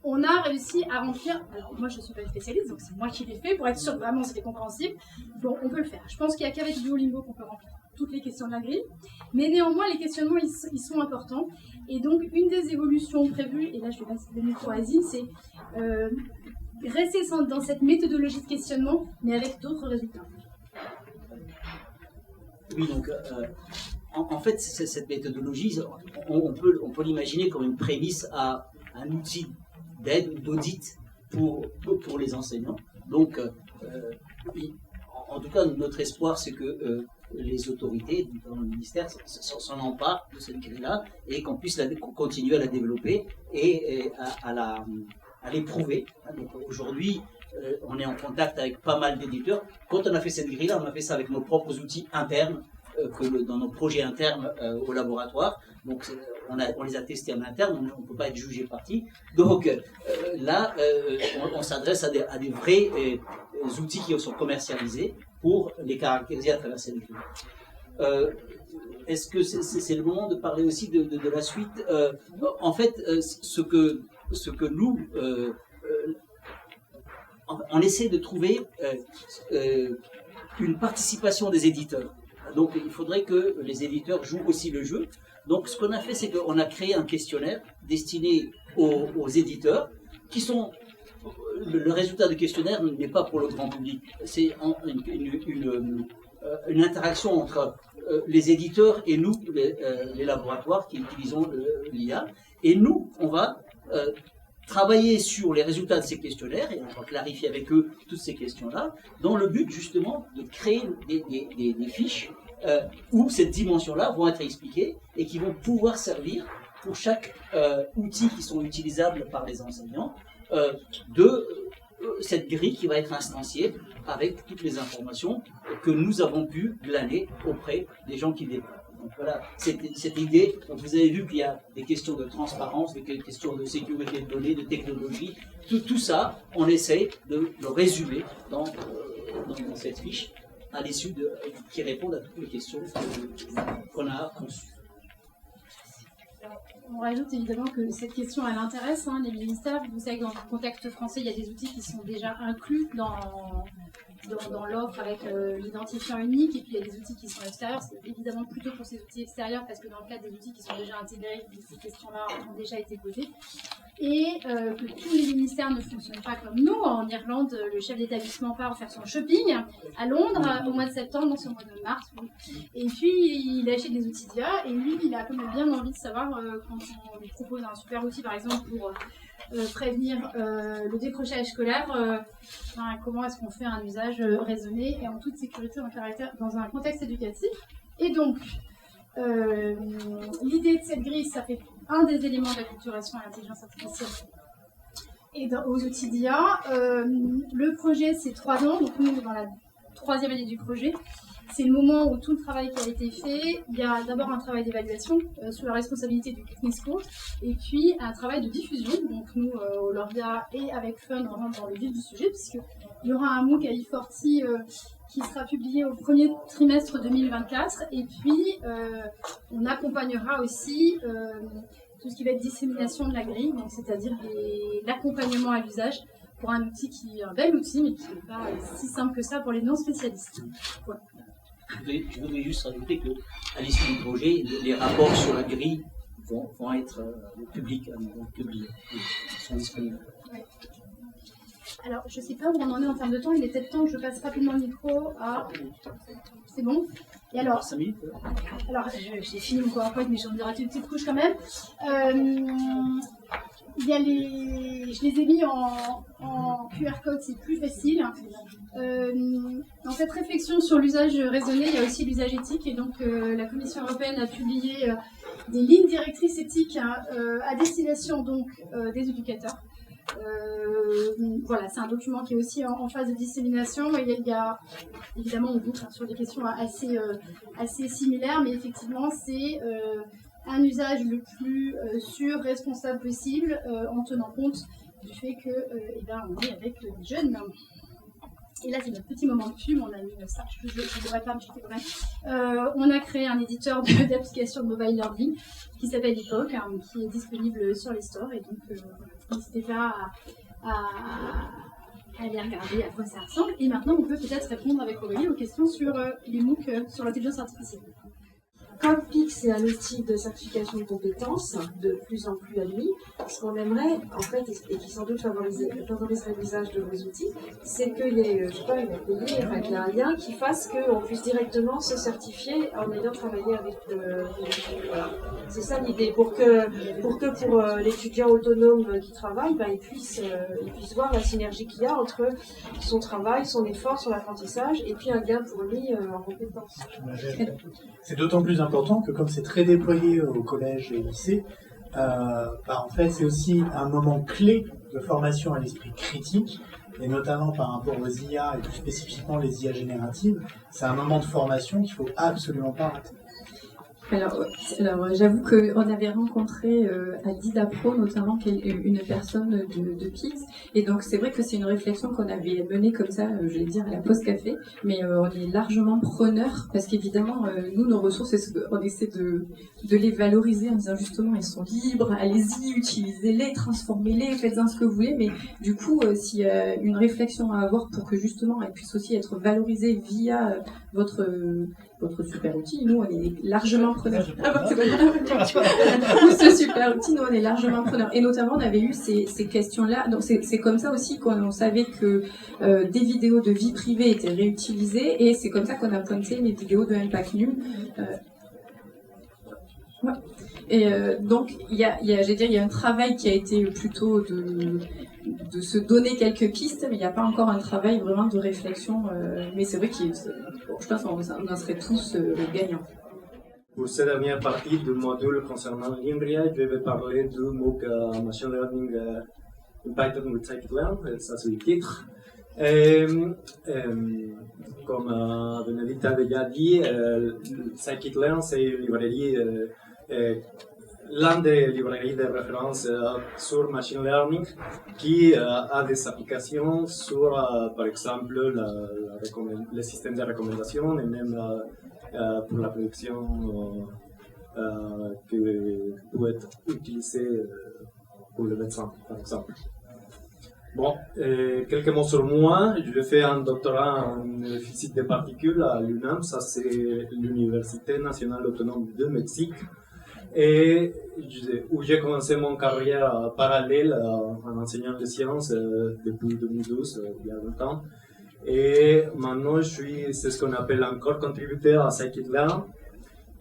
On a réussi à remplir... Alors, moi, je ne suis pas une spécialiste, donc c'est moi qui l'ai fait pour être sûr que vraiment c'était compréhensible. Bon, on peut le faire. Je pense qu'il n'y a qu'avec Duolingo qu'on peut remplir toutes les questions de la grille. Mais néanmoins, les questionnements, ils sont importants. Et donc, une des évolutions prévues, et là, je vais passer le micro à Azine, c'est rester dans cette méthodologie de questionnement, mais avec d'autres résultats. Oui, donc en fait, cette méthodologie, on peut l'imaginer comme une prémisse à un outil d'aide ou d'audit pour les enseignants. Donc, en tout cas, notre espoir, c'est que les autorités dans le ministère s'en emparent de cette grille-là et qu'on puisse continuer à la développer et à l'éprouver. Donc aujourd'hui, on est en contact avec pas mal d'éditeurs. Quand on a fait cette grille-là, on a fait ça avec nos propres outils internes, dans nos projets internes au laboratoire. Donc on les a testés en interne, on ne peut pas être jugé parti. Donc là, on s'adresse à des vrais outils qui sont commercialisés pour les caractériser à travers cette grille. Est-ce que c'est le moment de parler aussi de la suite? En fait, ce que nous... on essaie de trouver une participation des éditeurs. Donc il faudrait que les éditeurs jouent aussi le jeu. Donc ce qu'on a fait, c'est qu'on a créé un questionnaire destiné aux éditeurs, qui sont... Le résultat du questionnaire n'est pas pour le grand public. C'est une interaction entre les éditeurs et nous, les laboratoires qui utilisons l'IA. Et nous, on va... travailler sur les résultats de ces questionnaires et on va clarifier avec eux toutes ces questions-là, dans le but justement de créer des fiches où ces dimensions-là vont être expliquées et qui vont pouvoir servir pour chaque outil qui sont utilisables par les enseignants de cette grille qui va être instanciée avec toutes les informations que nous avons pu glaner auprès des gens qui développent. Donc voilà, cette idée, donc vous avez vu qu'il y a des questions de transparence, des questions de sécurité de données, de technologie, tout ça, on essaie de le résumer dans cette fiche à l'issue qui répond à toutes les questions qu'on a conçues. On rajoute évidemment que cette question elle intéresse les ministères. Vous savez que dans le contexte français, il y a des outils qui sont déjà inclus dans l'offre avec l'identifiant unique, et puis il y a des outils qui sont extérieurs. C'est évidemment plutôt pour ces outils extérieurs parce que dans le cadre des outils qui sont déjà intégrés, ces questions-là ont déjà été posées. Et que tous les ministères ne fonctionnent pas comme nous. En Irlande, le chef d'établissement part faire son shopping à Londres au mois de septembre, dans ce mois de mars. Et puis il achète des outils d'IA, et lui, il a quand même bien envie de savoir quand on lui propose un super outil, par exemple, pour prévenir le décrochage scolaire, comment est-ce qu'on fait un usage raisonné et en toute sécurité dans un contexte éducatif. Et donc, l'idée de cette grille, ça fait un des éléments de l'acculturation à l'intelligence artificielle et aux outils d'IA. Le projet, c'est 3 ans, donc nous, dans la 3e année du projet. C'est le moment où tout le travail qui a été fait, il y a d'abord un travail d'évaluation sous la responsabilité du CNESCO, et puis un travail de diffusion. Donc nous, au Lauria et avec Fun, on rentre dans le vif du sujet, puisqu'il y aura un MOOC à I40 qui sera publié au premier trimestre 2024, et puis on accompagnera aussi tout ce qui va être dissémination de la grille, donc c'est-à-dire l'accompagnement à l'usage pour un outil qui est un bel outil, mais qui n'est pas si simple que ça pour les non-spécialistes. Voilà. Je voudrais juste rajouter qu'à l'issue du projet, les rapports sur la grille vont être publics, vont publiés, ils sont disponibles. Ouais. Alors, je ne sais pas où on en est en termes de temps, il est peut-être temps que je passe rapidement le micro à... C'est bon? Et alors, 5 minutes. Alors, j'ai fini mon PowerPoint, mais j'en dirai une petite couche quand même. Je les ai mis en QR code, c'est plus facile. Dans cette réflexion sur l'usage raisonné, il y a aussi l'usage éthique, et donc la Commission européenne a publié des lignes directrices éthiques à destination donc des éducateurs. Voilà, c'est un document qui est aussi en phase de dissémination, et il y a évidemment on boucle sur des questions assez similaires, mais effectivement c'est un usage le plus sûr, responsable possible, en tenant compte du fait que on est avec des jeunes. Et là, c'est notre petit moment de pub, on a mis ça, je ne devrais pas me jeter quand même. On a créé un éditeur d'application de mobile learning qui s'appelle Epoch, qui est disponible sur les stores, et donc n'hésitez pas à aller regarder à quoi ça ressemble. Et maintenant, on peut peut-être répondre avec Aurélie aux questions sur les MOOC sur l'intelligence artificielle. Comme PIC, c'est un outil de certification de compétences de plus en plus admis. Ce qu'on aimerait, en fait, et qui sans doute favoriserait l'usage de vos outils, c'est qu'il y ait, qu'il y a un lien qui fasse qu'on puisse directement se certifier en ayant travaillé avec voilà. C'est ça l'idée, pour que l'étudiant autonome qui travaille, il puisse voir la synergie qu'il y a entre son travail, son effort sur l'apprentissage, et puis un gain pour lui en compétences. C'est d'autant plus important que comme c'est très déployé au collège et au lycée, en fait c'est aussi un moment clé de formation à l'esprit critique, et notamment par rapport aux IA et plus spécifiquement les IA génératives. C'est un moment de formation qu'il ne faut absolument pas rater. Alors j'avoue qu'on avait rencontré à Didapro notamment une personne de PIX, et donc c'est vrai que c'est une réflexion qu'on avait menée comme ça, je vais dire à la pause café, mais on est largement preneurs, parce qu'évidemment nous, nos ressources, on essaie de les valoriser en disant justement elles sont libres, allez-y, utilisez-les, transformez-les, faites-en ce que vous voulez, mais du coup s'il y a une réflexion à avoir pour que justement elles puissent aussi être valorisées via votre super outil, nous on est largement preneurs. Ce super outil, nous on est largement preneurs. Et notamment on avait eu ces questions-là. Donc c'est comme ça aussi qu'on savait que des vidéos de vie privée étaient réutilisées, et c'est comme ça qu'on a pointé les vidéos de impact nul. Ouais. Et donc il y a un travail qui a été plutôt de se donner quelques pistes, mais il n'y a pas encore un travail vraiment de réflexion. Mais c'est vrai je pense qu'on en serait tous gagnants. Pour cette dernière partie du module concernant l'INRIA, je vais parler du MOOC Machine Learning in Python with Scikit-Learn, ça c'est le titre. Comme Bénédicte a déjà dit, Scikit-Learn c'est une librairie, l'un des librairies de référence sur Machine Learning qui a des applications sur, par exemple, le système de recommandation et même pour la prédiction qui peut être utilisée pour le médecin, par exemple. Bon, quelques mots sur moi. Je fais un doctorat en physique des particules à l'UNAM, ça c'est l'Université nationale autonome de Mexique, et où j'ai commencé mon carrière parallèle en enseignant les sciences depuis 2012, il y a longtemps. Et maintenant, c'est ce qu'on appelle encore contributeur à Scikit-Learn.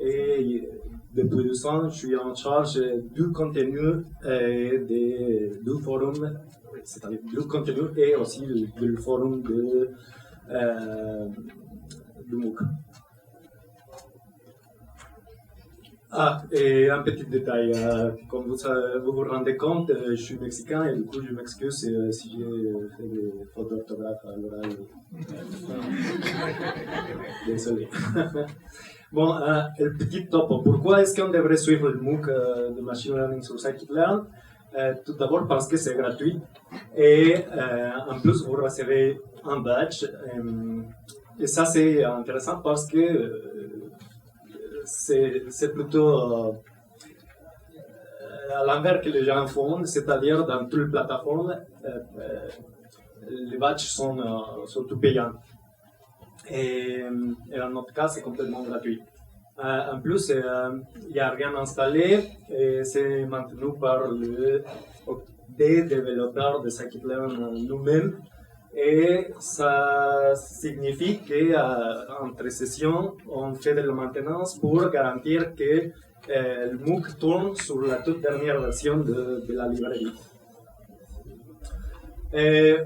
Et depuis 2 ans, je suis en charge du contenu du forum, c'est-à-dire du contenu et aussi du forum du MOOC. Ah, et un petit détail, comme vous vous rendez compte, je suis mexicain et du coup je m'excuse si j'ai fait des fautes d'orthographe à l'oral. Désolé. Bon, le petit topo. Pourquoi est-ce qu'on devrait suivre le MOOC de Machine Learning sur Scikit-Learn? Tout d'abord parce que c'est gratuit et en plus vous recevez un badge. Et ça c'est intéressant parce que c'est plutôt à l'envers que les gens font, c'est-à-dire dans toutes les plateformes, les badges sont surtout payants. Et dans notre cas, c'est complètement gratuit. En plus, il n'y a rien installé et c'est maintenu par des développeurs de Scikit-Learn nous-mêmes. Et ça signifie qu'entre sessions, on fait de la maintenance pour garantir que le MOOC tourne sur la toute dernière version de la librairie. Et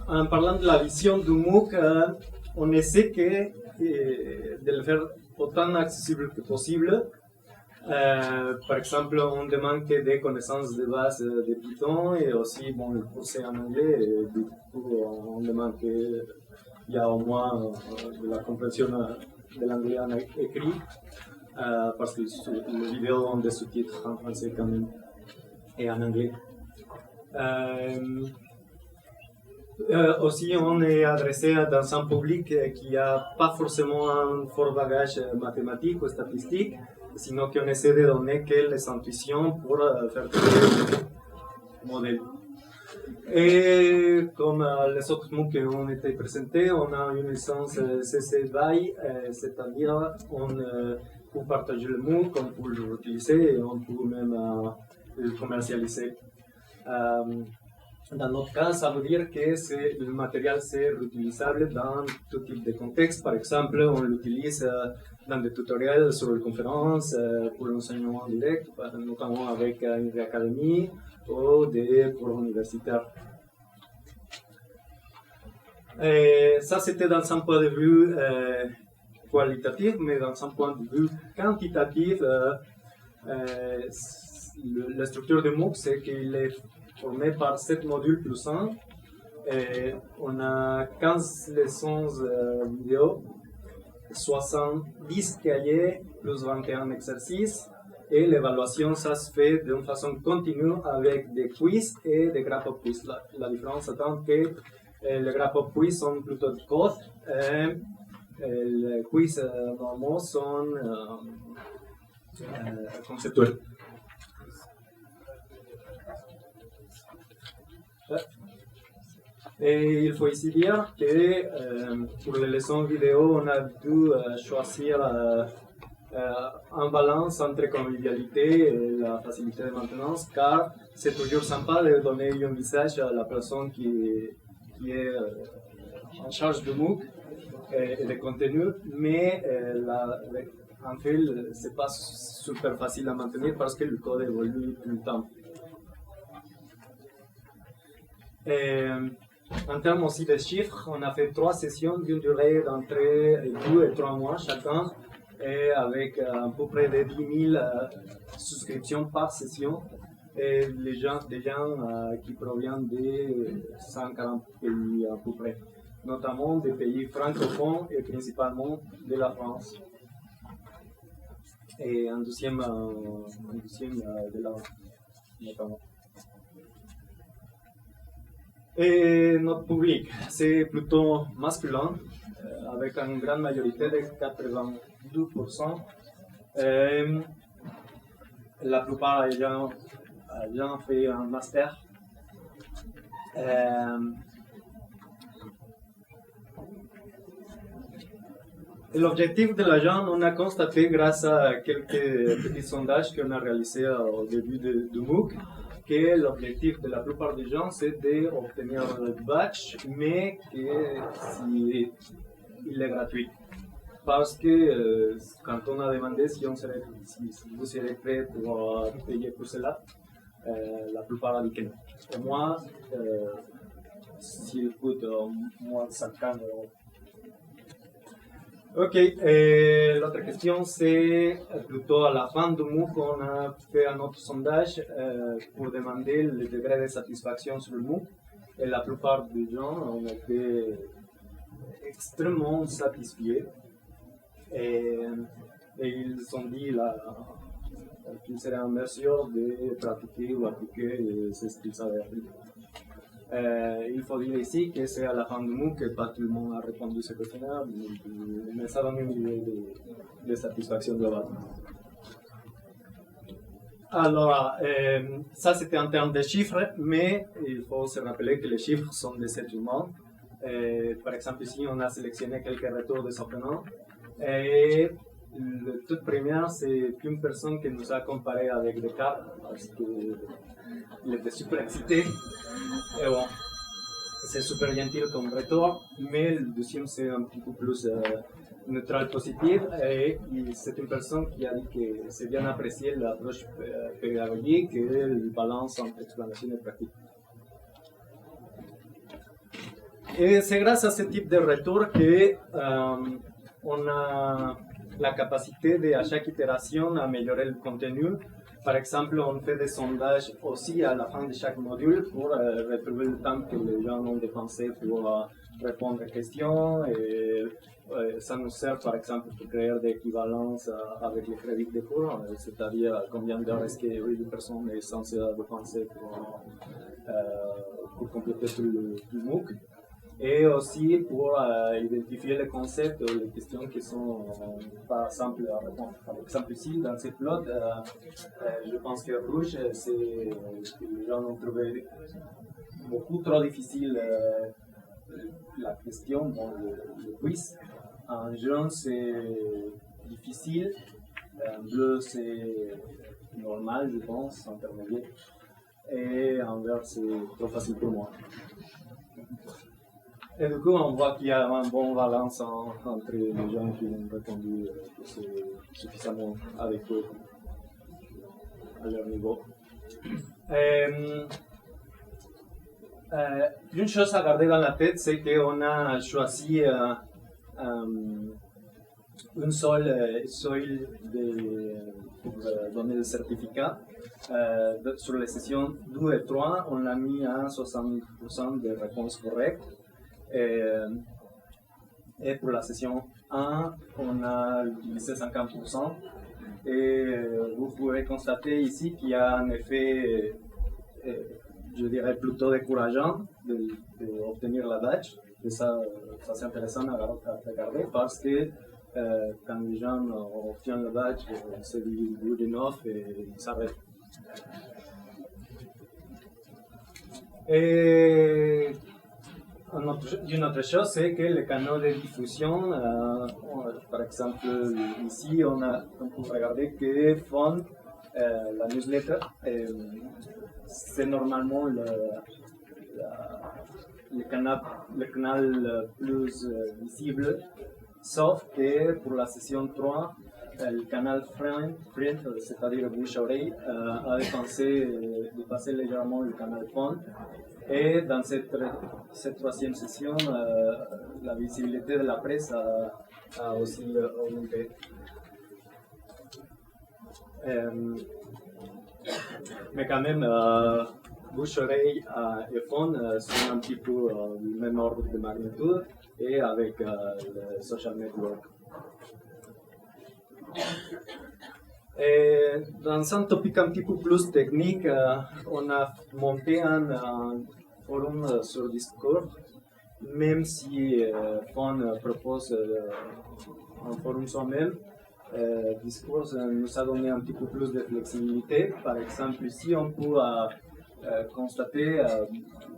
en parlant de la vision du MOOC, on essaie de le faire autant accessible que possible. Par exemple, on demande que des connaissances de base de Python et aussi le cours en anglais. Et du coup, on demande qu'il y a au moins de la compréhension de l'anglais en écrit, parce que les vidéos ont des sous-titres en français quand même et en anglais. Aussi, on est adressé dans un public qui n'a pas forcément un fort bagage mathématique ou statistique, sinon qu'on essaie de donner quelques intuitions pour faire des modèles. Et comme les autres MOOC qui ont été présentés, on a une licence CC BY, c'est-à-dire on peut partager le MOOC, on peut l'utiliser et on peut même le commercialiser. Dans notre cas, ça veut dire que le matériel est réutilisable dans tout type de contexte. Par exemple, on l'utilise dans des tutoriels sur les conférences, pour l'enseignement direct, notamment avec une Academy ou des cours universitaires. Et ça, c'était dans un point de vue qualitatif, mais dans un point de vue quantitatif, la structure de MOOC, c'est qu'il est formé par 7 modules plus 1. Et on a 15 leçons vidéo, 70 cahiers plus 21 exercices. Et l'évaluation, ça se fait d'une façon continue avec des quiz et des graph of quiz. La différence étant que les graph of quiz sont plutôt de code et les quiz normaux sont conceptuels. Et il faut ici dire que pour les leçons vidéo, on a dû choisir un balance entre convivialité et la facilité de maintenance, car c'est toujours sympa de donner un visage à la personne qui est en charge du MOOC et des contenus, mais en fait, c'est pas super facile à maintenir parce que le code évolue tout le temps. En termes aussi de chiffres, on a fait 3 sessions d'une durée d'entre 2 et 3 mois chacun, et avec à peu près de 10 000 souscriptions par session. Et des gens qui proviennent de 140 pays à peu près, notamment des pays francophones et principalement de la France. Et un deuxième de la notamment. Et notre public, c'est plutôt masculin, avec une grande majorité de 82%. La plupart ayant fait un master. L'objectif de l'agent, on a constaté grâce à quelques petits sondages qu'on a réalisés au début du MOOC, que l'objectif de la plupart des gens, c'est d'obtenir le badge, mais que si il est gratuit. Parce que quand on a demandé si vous serez prêt pour payer pour cela, la plupart ont dit que non. Et moi, s'il coûte moins de 50 euros. Ok, l'autre question, c'est plutôt à la fin du MOOC, on a fait un autre sondage pour demander le degré de satisfaction sur le MOOC. Et la plupart des gens ont été extrêmement satisfaits. Et ils ont dit qu'ils seraient en mesure de pratiquer ou appliquer ce qu'ils avaient appris. Il faut dire ici que c'est à la fin du MOOC que pas tout le monde a répondu ce questionnaire, mais ça donne une idée de satisfaction globale. Alors, ça c'était en termes de chiffres, mais il faut se rappeler que les chiffres sont des êtres humains. Par exemple, ici on a sélectionné quelques retours des apprenants. Et la toute première, c'est une personne qui nous a comparé avec Descartes, parce qu'il était super excité. Et bon, c'est super gentil comme retour, mais le deuxième, c'est un petit peu plus neutral, positif. Et c'est une personne qui a dit que c'est bien apprécié l'approche pédagogique et le balance entre explanation et pratique. Et c'est grâce à ce type de retour que on a la capacité de, à chaque itération, améliorer le contenu. Par exemple, on fait des sondages aussi à la fin de chaque module pour retrouver le temps que les gens ont dépensé pour répondre aux questions. Et ça nous sert, par exemple, pour créer des équivalences avec les crédits de cours, c'est-à-dire combien d'heures est-ce qu'une personne est censée dépenser pour compléter tout le MOOC. Et aussi pour identifier les concepts, les questions qui sont pas simples à répondre. Par exemple, ici, dans cette plot, je pense que rouge, c'est que les gens ont trouvé beaucoup trop difficile la question dans le quiz. En jaune, c'est difficile. En bleu, c'est normal, je pense, intermédiaire. Et en vert, c'est trop facile pour moi. Et du coup, on voit qu'il y a un bon balance entre les gens qui ont répondu que c'est suffisamment adéquat à leur niveau. Une chose à garder dans la tête, c'est qu'on a choisi une seule seuil pour donner le certificat. Sur les sessions 2 et 3, on l'a mis à 60% de réponses correctes. Et pour la session 1, on a utilisé 50%. Et vous pouvez constater ici qu'il y a un effet, je dirais, plutôt décourageant d'obtenir la badge. Et ça c'est intéressant à regarder parce que quand les gens obtiennent le badge, c'est du good enough et ils s'arrêtent. Et une autre chose, c'est que les canaux de diffusion, par exemple, ici, on peut regarder que font la newsletter, c'est normalement le canal plus visible, sauf que pour la session 3, le canal Friend, c'est-à-dire bouche-oreille, a dépassé légèrement le canal Phone. Et dans cette troisième session, la visibilité de la presse a aussi augmenté. Mais quand même, bouche-oreille et phone sont un petit peu du même ordre de magnitude et avec le social network. Et dans un topic un petit peu plus technique, on a monté un forum sur Discord, même si Phone propose un forum soi-même. Discord nous a donné un petit peu plus de flexibilité. Par exemple, ici, on peut constater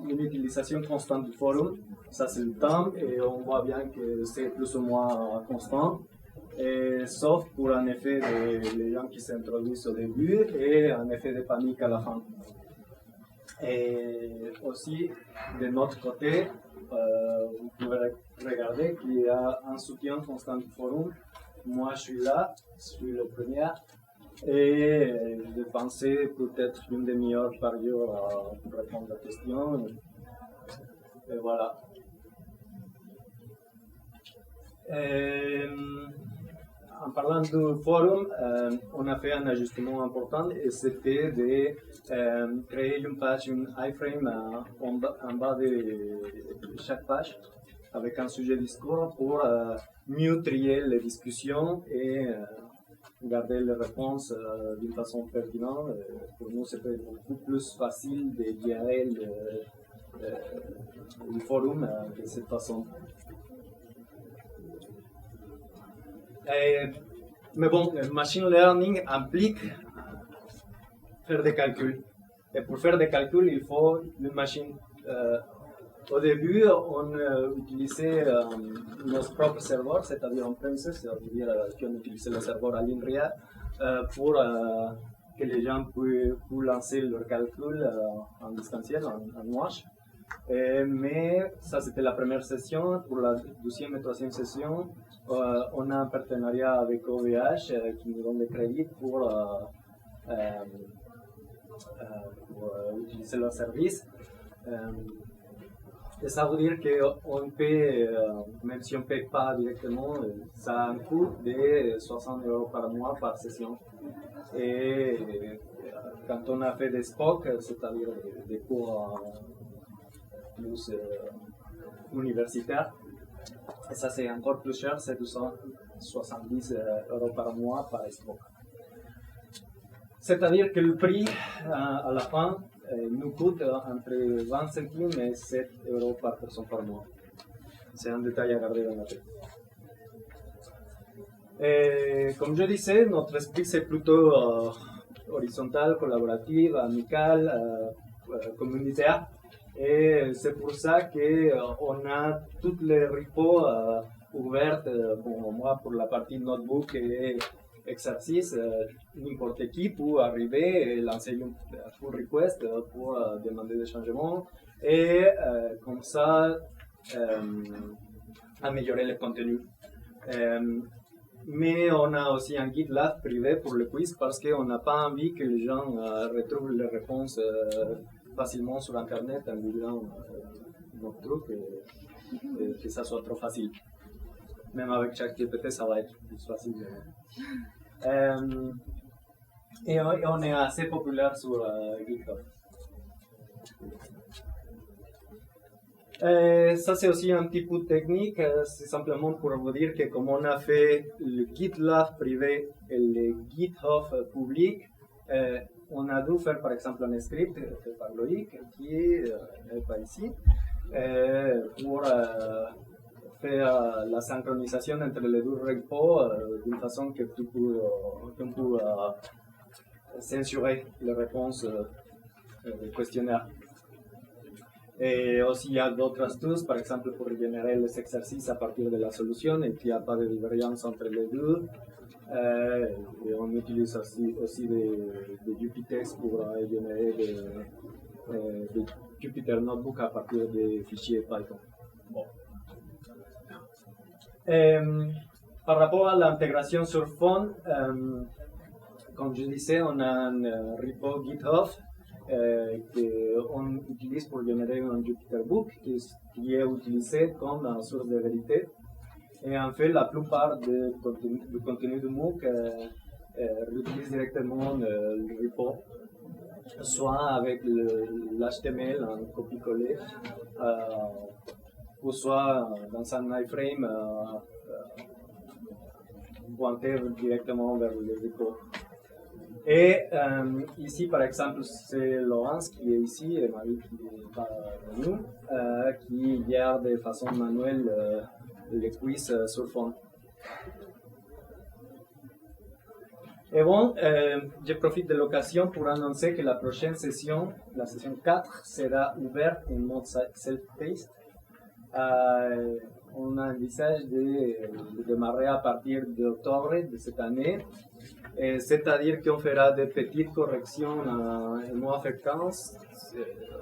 une utilisation constante du forum. Ça, c'est le temps et on voit bien que c'est plus ou moins constant. Et, sauf pour un effet des gens qui s'introduisent au début et un effet de panique à la fin. Et aussi, de notre côté, vous pouvez regarder qu'il y a un soutien constant du forum. Moi, je suis là, je suis le premier, et je pensais peut-être une demi-heure par jour pour répondre à la question. Et voilà. Et, en parlant du forum, on a fait un ajustement important et c'était de créer une page, une iframe en bas de chaque page avec un sujet discours pour mieux trier les discussions et garder les réponses d'une façon pertinente. Pour nous, c'était beaucoup plus facile de gérer le forum de cette façon. Mais bon, le machine learning implique faire des calculs. Et pour faire des calculs, il faut une machine. Au début, on utilisait nos propres serveurs, c'est-à-dire on-premises, c'est-à-dire qu'on utilisait le serveur à l'INRIA pour que les gens puissent lancer leurs calculs en distanciel, en WASH. Mais ça, c'était la première session. Pour la deuxième et troisième session, on a un partenariat avec OVH qui nous donne des crédits pour utiliser leur service. Et ça veut dire qu'on paie, même si on ne paie pas directement, ça a un coût de 60 € par mois par session. Et quand on a fait des SPOC, c'est-à-dire des cours plus universitaires, et ça c'est encore plus cher, c'est 270 € par mois par SPOC. C'est-à-dire que le prix à la fin nous coûte entre 20 centimes et 7 € par personne par mois. C'est un détail à garder dans la tête. Et comme je disais, notre esprit c'est plutôt horizontal, collaboratif, amical, communautaire. Et c'est pour ça qu'on a toutes les repos ouvertes, pour moi, pour la partie notebook et exercice, n'importe qui peut arriver et lancer une pull request pour demander des changements et comme ça améliorer le contenu. Mais on a aussi un GitLab privé pour le quiz parce qu'on n'a pas envie que les gens retrouvent les réponses facilement sur Internet en googlant notre truc et que ça soit trop facile. Même avec ChatGPT, ça va être plus facile. Et on est assez populaire sur GitHub. Ça c'est aussi un petit peu technique, c'est simplement pour vous dire que comme on a fait le GitLab privé et le GitHub public, on a dû faire par exemple un script fait par Loïc qui n'est pas ici pour faire la synchronisation entre les deux repos d'une façon que qu'on peut censurer les réponses du questionnaire. Et aussi il y a d'autres astuces, par exemple pour générer les exercices à partir de la solution et qu'il n'y a pas de divergence entre les deux. Et on utilise aussi des JupyText pour générer des Jupyter Notebook à partir des fichiers Python. Bon. par rapport à l'intégration sur fond, comme je disais, on a un repo GitHub qu'on utilise pour générer un Jupyter-Book qui est utilisé comme source de vérité. Et en fait, la plupart du contenu de MOOC réutilise directement le repo, soit avec l'HTML en copie-coller, ou soit dans un iframe pointer directement vers le repo. Et ici, par exemple, c'est Laurence qui est ici et Marie qui est parmi nous, qui gère de façon manuelle les quiz sur fond. Et bon, je profite de l'occasion pour annoncer que la prochaine session, la session 4, sera ouverte en mode self-paced. On envisage de démarrer à partir d'octobre de cette année, c'est-à-dire qu'on fera des petites corrections en mois fréquence.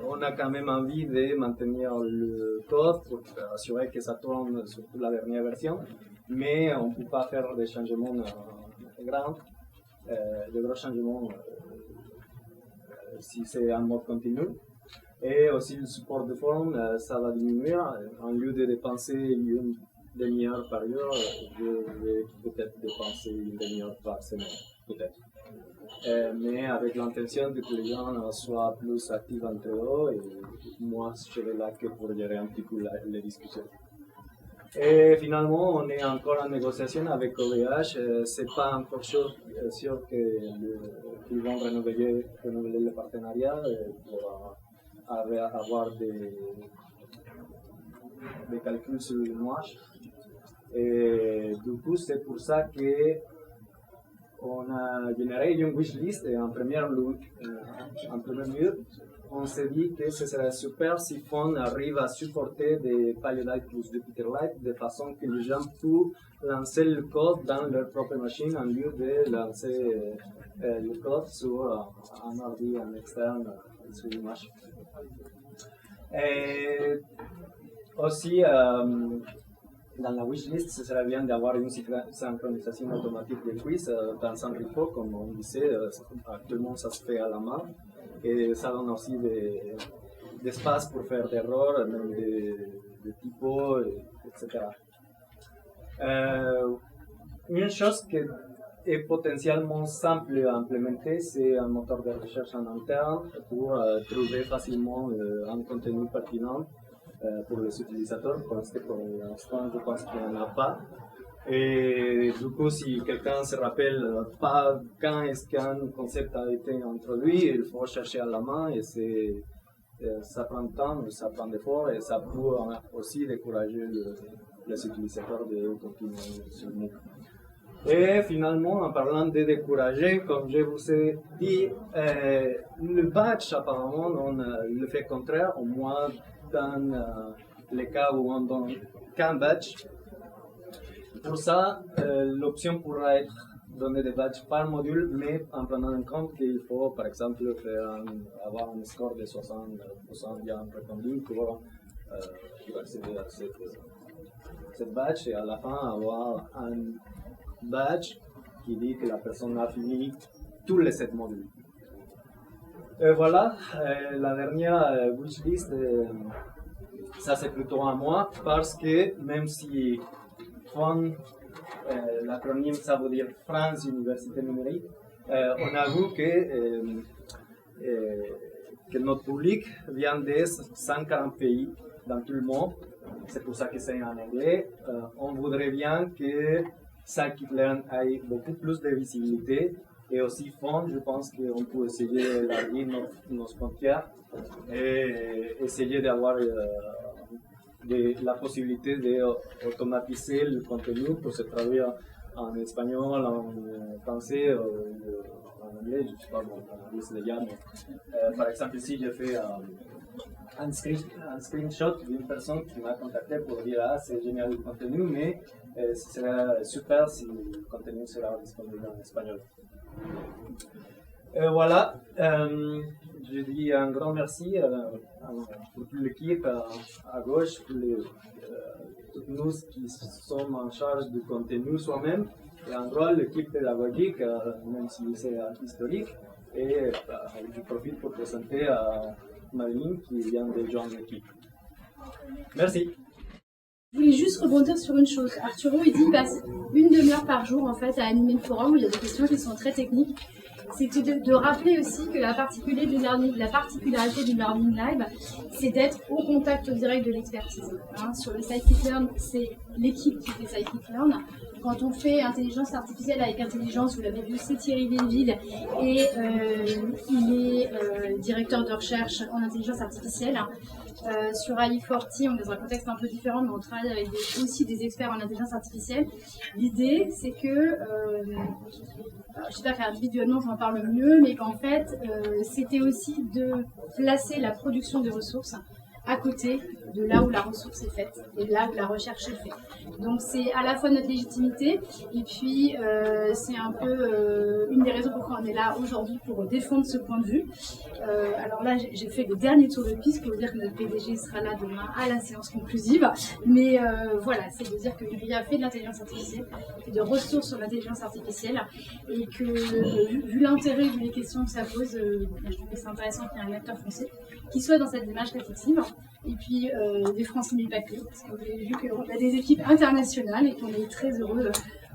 On a quand même envie de maintenir le code pour assurer que ça tourne sur la dernière version, mais on ne peut pas faire des changements grands, de gros changements si c'est en mode continu. Et aussi le support de forme, ça va diminuer. En lieu de dépenser une demi-heure par heure, je vais peut-être dépenser une demi-heure par semaine, peut-être. Mais avec l'intention que les gens soient plus actifs entre eux, et moi je serai là que pour gérer un petit peu les discussions. Et finalement, on est encore en négociation avec OVH. C'est pas encore sûr qu'ils vont renouveler le partenariat pour avoir des calculs sur le mois. Et du coup, c'est pour ça qu'on a généré une wishlist et en premier lieu, on s'est dit que ce serait super si Fond arrive à supporter des PaleoLite plus JupyterLite de façon que les gens puissent lancer le code dans leur propre machine en lieu de lancer le code sur un ordi en externe sur une machine. Et aussi, dans la wishlist, ce serait bien d'avoir une synchronisation automatique des quiz dans un repo, comme on disait, actuellement ça se fait à la main, et ça donne aussi d'espace pour faire des erreurs, même de typos, etc. Une chose qui est potentiellement simple à implémenter, c'est un moteur de recherche en interne pour trouver facilement un contenu pertinent pour les utilisateurs, parce que pour l'instant, je pense qu'il n'y en a pas. Et du coup, si quelqu'un se rappelle pas quand est-ce qu'un concept a été introduit, il faut chercher à la main et ça prend du temps, ça prend d'efforts et ça peut aussi décourager les utilisateurs de continuer sur MOOC. Et finalement, en parlant de décourager, comme je vous ai dit, le batch, apparemment, on le fait contraire, au moins dans les cas où on donne qu'un batch. Pour ça, l'option pourra être donner des badges par module, mais en prenant en compte qu'il faut, par exemple, avoir un score de 60% bien répondu pour accéder à cette badge et à la fin avoir un badge qui dit que la personne a fini tous les 7 modules. Et voilà, la dernière wishlist, ça c'est plutôt à moi, parce que même si FON, l'acronyme ça veut dire France Université Numérique, on avoue que notre public vient de 140 pays dans tout le monde, c'est pour ça que c'est en anglais. On voudrait bien que Scikit-Learn ait beaucoup plus de visibilité, et aussi FON, je pense qu'on peut essayer d'élargir nos frontières et essayer d'avoir la possibilité d'automatiser le contenu pour se traduire en espagnol, en français, en anglais, je ne sais pas, en anglais c'est déjà, mais par exemple ici j'ai fait un screenshot d'une personne qui m'a contacté pour dire ah c'est génial le contenu, mais ce serait super si le contenu sera disponible en espagnol. Voilà, je dis un grand merci pour toute l'équipe à gauche, pour tous nous qui sommes en charge du contenu soi-même, et en droite l'équipe pédagogique, même si c'est historique. Et je profite pour présenter Madeline qui vient de joindre l'équipe. Merci. Je voulais juste rebondir sur une chose. Arturo, il dit qu'il passe une demi-heure par jour en fait à animer le forum où il y a des questions qui sont très techniques. C'est de rappeler aussi que la particularité du Learning Live, c'est d'être au contact direct de l'expertise. Sur le Scikit-Learn, c'est l'équipe qui fait Scikit-Learn. Quand on fait intelligence artificielle avec intelligence, vous l'avez vu, c'est Thierry Villeville et il est directeur de recherche en intelligence artificielle. Sur AI40, on est dans un contexte un peu différent, mais on travaille avec aussi des experts en intelligence artificielle. L'idée, c'est que, j'espère qu'individuellement j'en parle mieux, mais qu'en fait, c'était aussi de placer la production de ressources à côté de là où la ressource est faite et de là où la recherche est faite. Donc c'est à la fois notre légitimité et puis c'est un peu une des raisons pourquoi on est là aujourd'hui pour défendre ce point de vue. Alors là j'ai fait le dernier tour de piste pour dire que notre PDG sera là demain à la séance conclusive, mais voilà, c'est de dire que l'URIA fait de l'intelligence artificielle, fait de ressources sur l'intelligence artificielle et que vu l'intérêt, vu les questions que ça pose, je trouve que c'est intéressant qu'il y ait un acteur français qui soit dans cette démarche réflexive. Et puis des Francines et pas que, parce que vous avez vu qu'on a des équipes internationales et qu'on est très heureux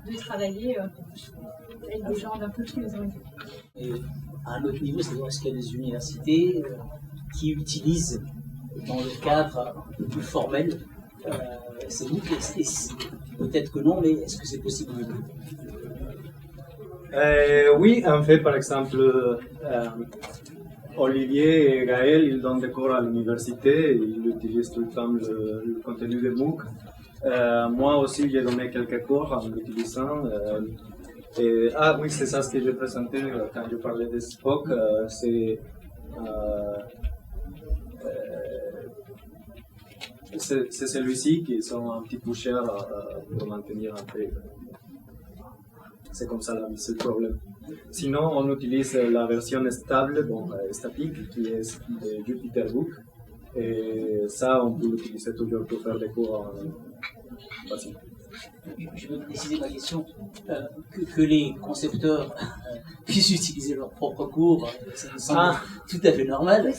de travailler avec des gens d'un peu tous les horizons. Et à un autre niveau, c'est-à-dire est-ce qu'il y a des universités qui utilisent dans le cadre un peu plus formel ces MOOC, peut-être que non, mais est-ce que c'est possible? Oui, en fait, par exemple, Olivier et Gaël, ils donnent des cours à l'université, ils utilisent tout le temps le contenu de MOOC. Moi aussi, j'ai donné quelques cours en l'utilisant. Oui, c'est ça ce que j'ai présenté quand je parlais de Spock. C'est celui-ci qui sont un petit peu chers pour maintenir un peu. C'est comme ça c'est le problème. Sinon, on utilise la version stable, statique, qui est de JupyterBook. Et ça, on peut l'utiliser toujours pour faire des cours faciles. Je veux préciser ma question. Que les concepteurs puissent utiliser leurs propres cours, ça me semble tout à fait normal.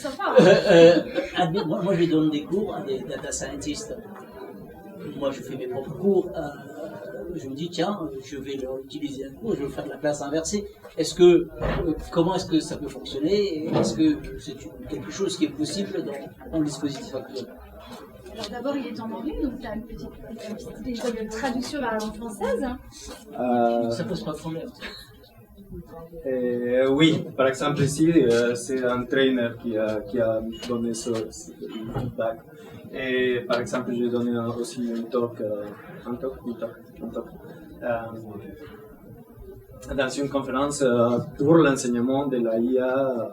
Moi, je donne des cours à des data scientists. Moi, je fais mes propres cours. Je me dis, tiens, je vais leur utiliser un cours, je vais faire de la classe inversée. Comment est-ce que ça peut fonctionner? Est-ce que c'est quelque chose qui est possible dans le dispositif actuel? Alors d'abord, il est en anglais, donc tu as une petite traduction vers la langue française. Ça pose pas de problème. Oui, par exemple ici, c'est un trainer qui a donné ce feedback. Et par exemple, j'ai donné aussi un talk dans une conférence pour l'enseignement de la IA.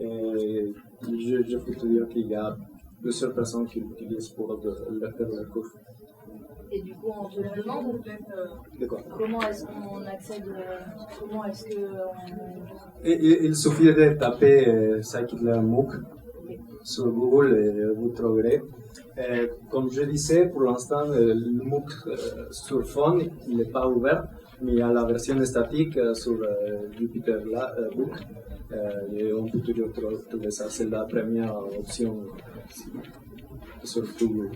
Et je peux te dire qu'il y a plusieurs personnes qui l'utilisent pour faire leur cours. Et du coup, on te le demande ou peut-être comment est-ce qu'on accède, comment est-ce que... Il suffit de taper Scikit-Learn MOOC sur Google et vous trouverez. Comme je disais, pour l'instant, le MOOC sur phone, il n'est pas ouvert, mais il y a la version statique sur JupyterBook. Et on peut toujours trouver ça, c'est la première option sur Google.